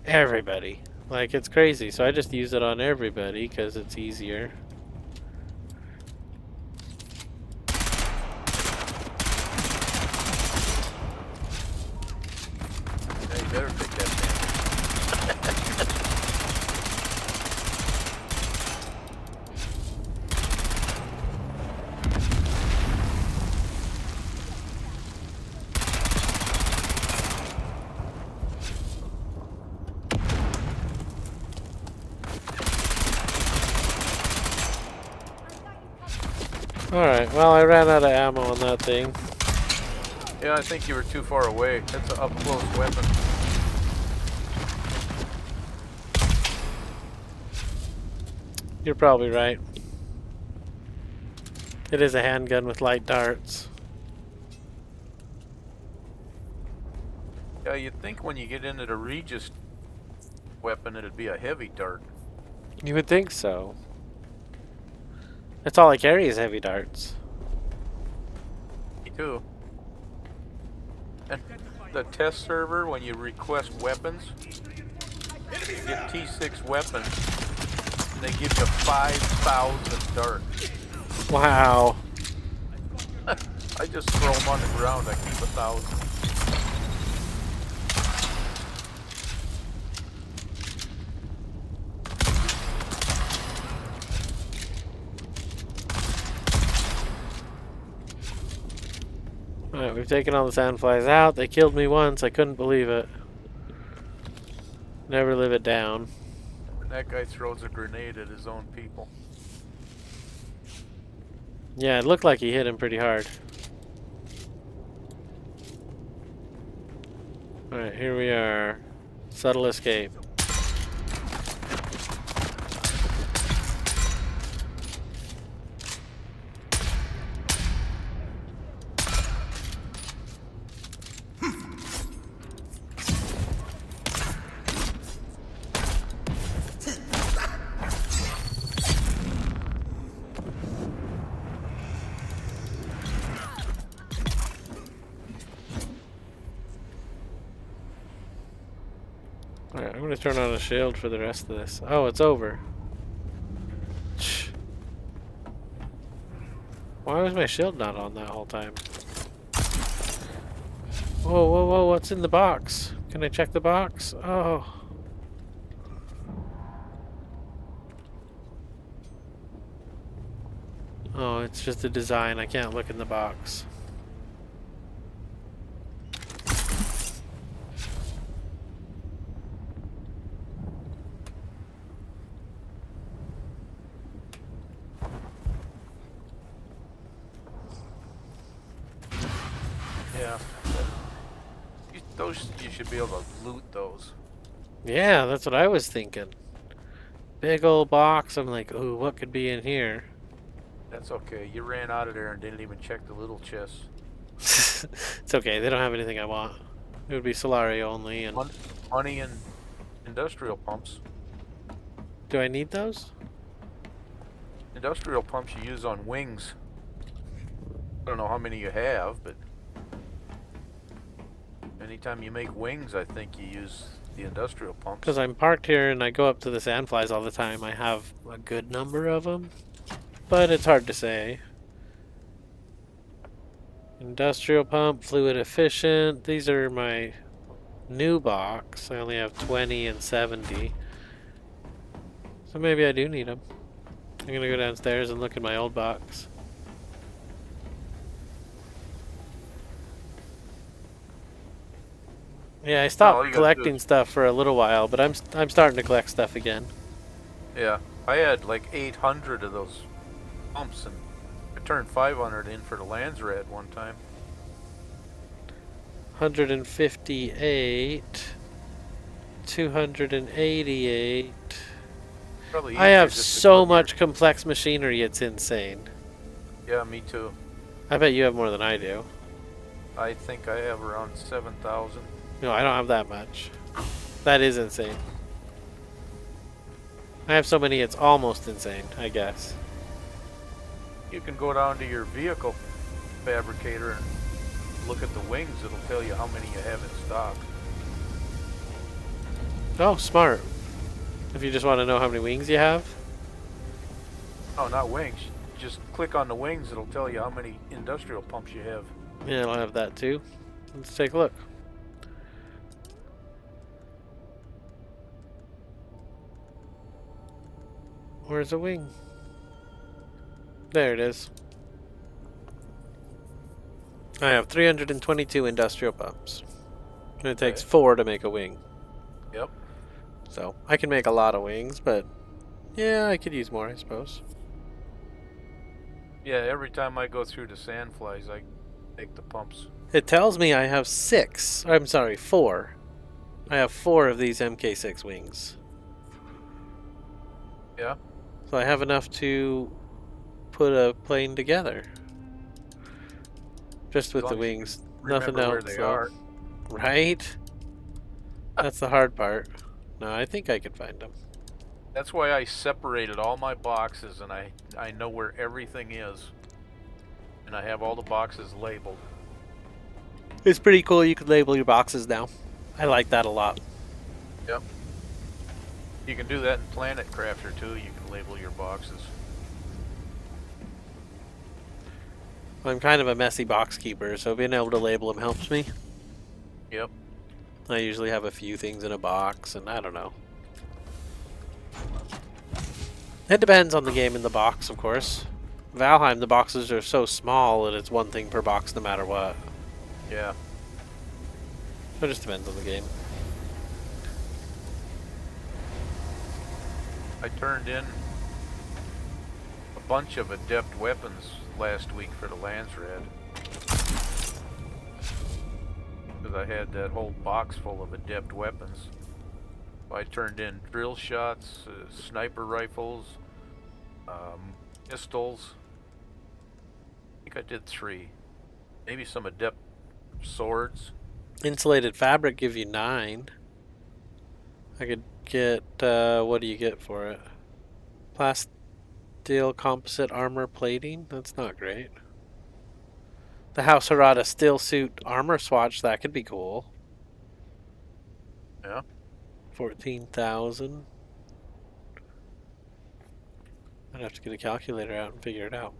Everybody. Like, it's crazy. So I just use it on everybody because it's easier. Yeah, you better take that Alright, well, I ran out of ammo on that thing. Yeah, I think you were too far away. That's an up-close weapon. You're probably right. It is a handgun with light darts. Yeah, you'd think when you get into the Regis weapon, it'd be a heavy dart. You would think so. That's all I carry is heavy darts. Me too. And the test server, when you request weapons, you get T6 weapons, and they give you 5,000 darts. Wow. I just throw them on the ground. I keep 1,000. Alright, we've taken all the sandflies out. They killed me once. I couldn't believe it. Never live it down. And that guy throws a grenade at his own people. Yeah, it looked like he hit him pretty hard. Alright, here we are. Subtle escape. Alright, I'm gonna turn on a shield for the rest of this. Oh, it's over. Shh. Why was my shield not on that whole time? Whoa, whoa, whoa, what's in the box? Can I check the box? Oh. Oh, it's just a design. I can't look in the box. those, you should be able to loot those. Yeah, that's what I was thinking. Big old box. I'm like, ooh, what could be in here? That's okay. You ran out of there and didn't even check the little chests. It's okay. They don't have anything I want. It would be Solari only. And Money and industrial pumps. do I need those? Industrial pumps you use on wings. I don't know how many you have, but anytime you make wings, I think you use the industrial pumps. Because I'm parked here and I go up to the sandflies all the time. I have a good number of them, but it's hard to say. Industrial pump, fluid efficient. These are my new box. I only have 20 and 70. So maybe I do need them. I'm gonna go downstairs and look at my old box. Yeah, I stopped collecting stuff for a little while, but I'm starting to collect stuff again. Yeah, I had like 800 of those pumps, and I turned 500 in for the Landsrat one time. 158, 288. Probably I have easier just to so go much complex machinery, it's insane. Yeah, me too. I bet you have more than I do. I think I have around 7,000. No, I don't have that much. That is insane. I have so many, it's almost insane, I guess. You can go down to your vehicle fabricator and look at the wings. It'll tell you how many you have in stock. Oh, smart. If you just want to know how many wings you have. No, not wings. Just click on the wings. It'll tell you how many industrial pumps you have. Yeah, I'll have that too. Let's take a look. Where's a wing? There it is. I have 322 industrial pumps. And it takes 4 to make a wing. Yep. So, I can make a lot of wings, but yeah, I could use more, I suppose. Yeah, every time I go through the sandflies, I take the pumps. It tells me I have 6. I'm sorry, 4. I have 4 of these MK6 wings. Yeah. So I have enough to put a plane together. Just with the wings. Nothing else. Where they are. Right? That's the hard part. No, I think I could find them. That's why I separated all my boxes, and I know where everything is. And I have all the boxes labeled. It's pretty cool you could label your boxes now. I like that a lot. Yep. You can do that in Planet Crafter too. You can label your boxes. I'm kind of a messy box keeper, so being able to label them helps me. Yep. I usually have a few things in a box, and I don't know. It depends on the game in the box, of course. Valheim, the boxes are so small that it's one thing per box no matter what. Yeah. It just depends on the game. I turned in a bunch of adept weapons last week for the Landsrat. Because I had that whole box full of adept weapons. I turned in drill shots, sniper rifles, pistols. I think I did 3. Maybe some adept swords. Insulated fabric give you 9. I could get, what do you get for it? Plasteel composite armor plating? That's not great. The House Harada steel suit armor swatch, that could be cool. Yeah. 14,000. I'd have to get a calculator out and figure it out.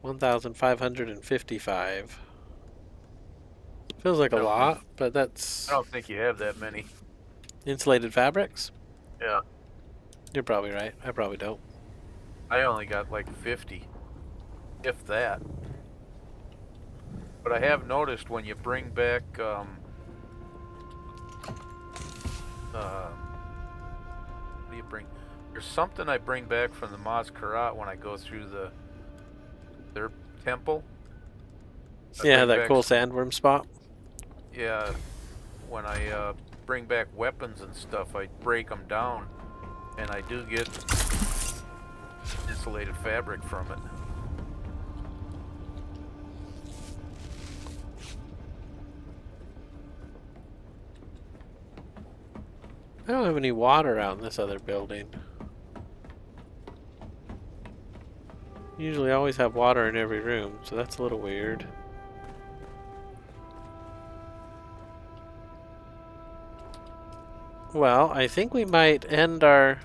$1,555. Feels like a lot, but that's... I don't think you have that many. Insulated fabrics? Yeah. You're probably right. I probably don't. I only got like 50. If that. But I have noticed when you bring back, what do you bring? There's something I bring back from the Mazkarat when I go through the temple. I Yeah, bring that back cool some- sandworm spot. Yeah, when I bring back weapons and stuff, I break them down, and I do get insulated fabric from it. I don't have any water out in this other building. Usually always have water in every room, so that's a little weird. Well, I think we might end our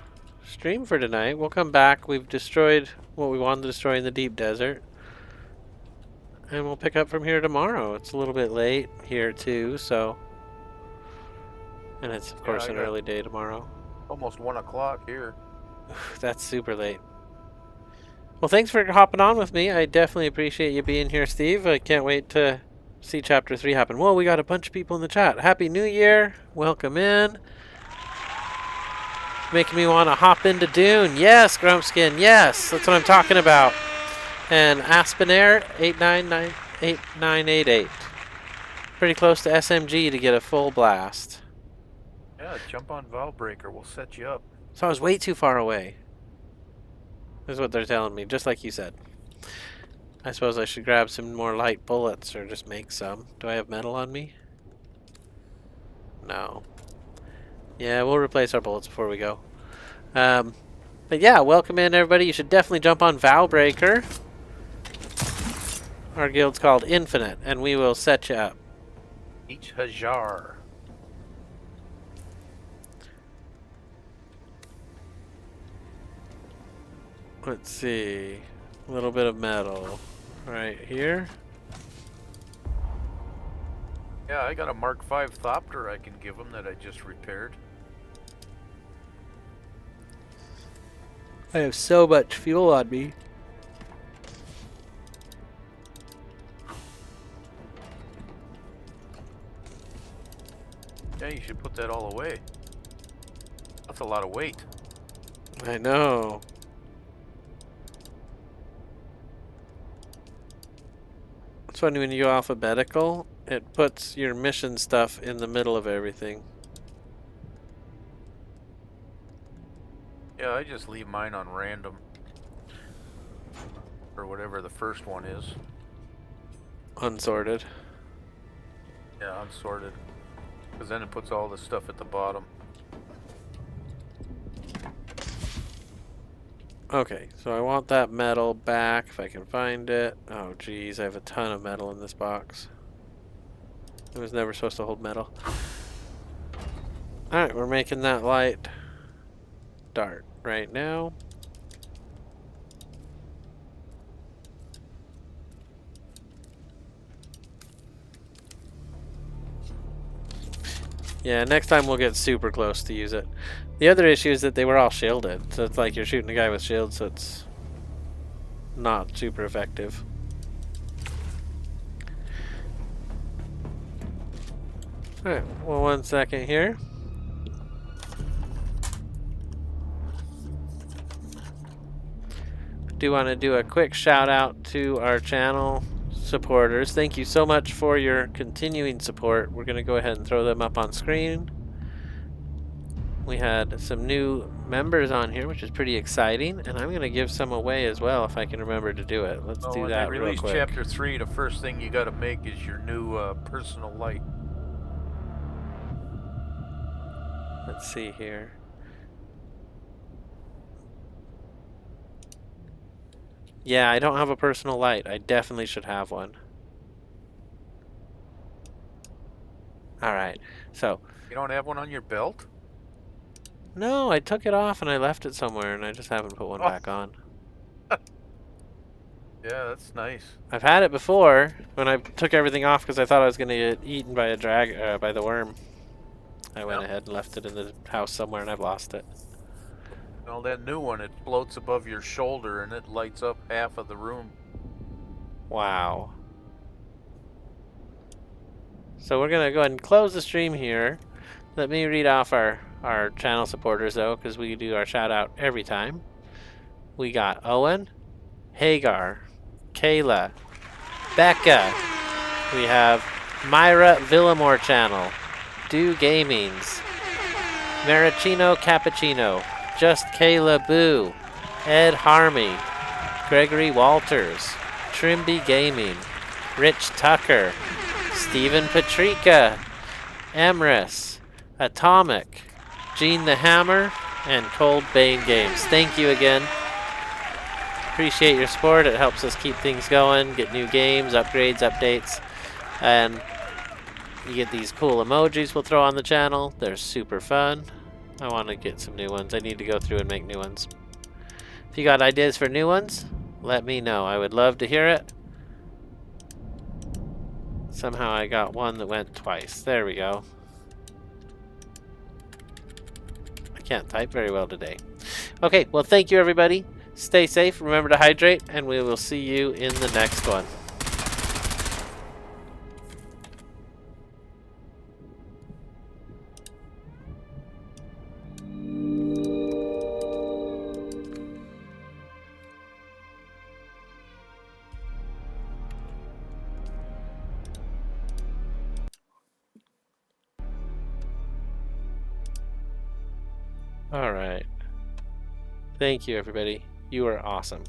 stream for tonight. We'll come back. We've destroyed what we wanted to destroy in the deep desert. And we'll pick up from here tomorrow. It's a little bit late here too, so... And it's, of course, an early day tomorrow. Almost 1 o'clock here. That's super late. Well, thanks for hopping on with me. I definitely appreciate you being here, Steve. I can't wait to see Chapter 3 happen. Whoa, we got a bunch of people in the chat. Happy New Year. Welcome in. Making me want to hop into Dune. Yes, Grumpskin. Yes, that's what I'm talking about. And Aspenair 8998988. Pretty close to SMG to get a full blast. Yeah, jump on Valve Breaker. We'll set you up. So I was way too far away. Is what they're telling me, just like you said. I suppose I should grab some more light bullets or just make some. Do I have metal on me? No. Yeah, we'll replace our bullets before we go. But yeah, welcome in everybody. You should definitely jump on Valbreaker. Our guild's called Infinite, and we will set you up. Each Hajar. Let's see. A little bit of metal right here. Yeah, I got a Mark V Thopter I can give him that I just repaired. I have so much fuel on me. Yeah, you should put that all away. That's a lot of weight. I know. It's funny when you go alphabetical, it puts your mission stuff in the middle of everything. Yeah, I just leave mine on random. Or whatever the first one is. Unsorted. Yeah, unsorted. Because then it puts all the stuff at the bottom. Okay, so I want that metal back if I can find it. Oh geez, I have a ton of metal in this box. It was never supposed to hold metal. Alright, we're making that light dart right now. Yeah, next time we'll get super close to use it. The other issue is that they were all shielded, so it's like you're shooting a guy with shields, so it's not super effective. Alright, well, 1 second here. Do want to do a quick shout out to our channel supporters. Thank you so much for your continuing support. We're going to go ahead and throw them up on screen. We had some new members on here, which is pretty exciting, and I'm going to give some away as well if I can remember to do it. Let's do that when they real release quick. Chapter 3, the first thing you got to make is your new personal light. Let's see here. Yeah, I don't have a personal light. I definitely should have one. Alright, so... You don't have one on your belt? No, I took it off and I left it somewhere and I just haven't put one back on. Yeah, that's nice. I've had it before when I took everything off because I thought I was going to get eaten by a by the worm. I went ahead and left it in the house somewhere and I've lost it. Well, that new one, it floats above your shoulder and it lights up half of the room. Wow. So we're going to go ahead and close the stream here. Let me read off our channel supporters though, because we do our shout out every time. We got Owen, Hagar, Kayla, Becca. We have Myra Villamore Channel. Do Gamings. Maricino Cappuccino. Just Kayla Boo. Ed Harmy. Gregory Walters. Trimby Gaming. Rich Tucker. Stephen Patrika. Emrys. Atomic. Gene the Hammer. And Cold Bane Games. Thank you again. Appreciate your support. It helps us keep things going, get new games, upgrades, updates, and you get these cool emojis we'll throw on the channel. They're super fun. I want to get some new ones. I need to go through and make new ones. If you got ideas for new ones, let me know. I would love to hear it. Somehow I got one that went twice. There we go. I can't type very well today. Okay, well, thank you, everybody. Stay safe, remember to hydrate, and we will see you in the next one. All right. Thank you, everybody. You are awesome.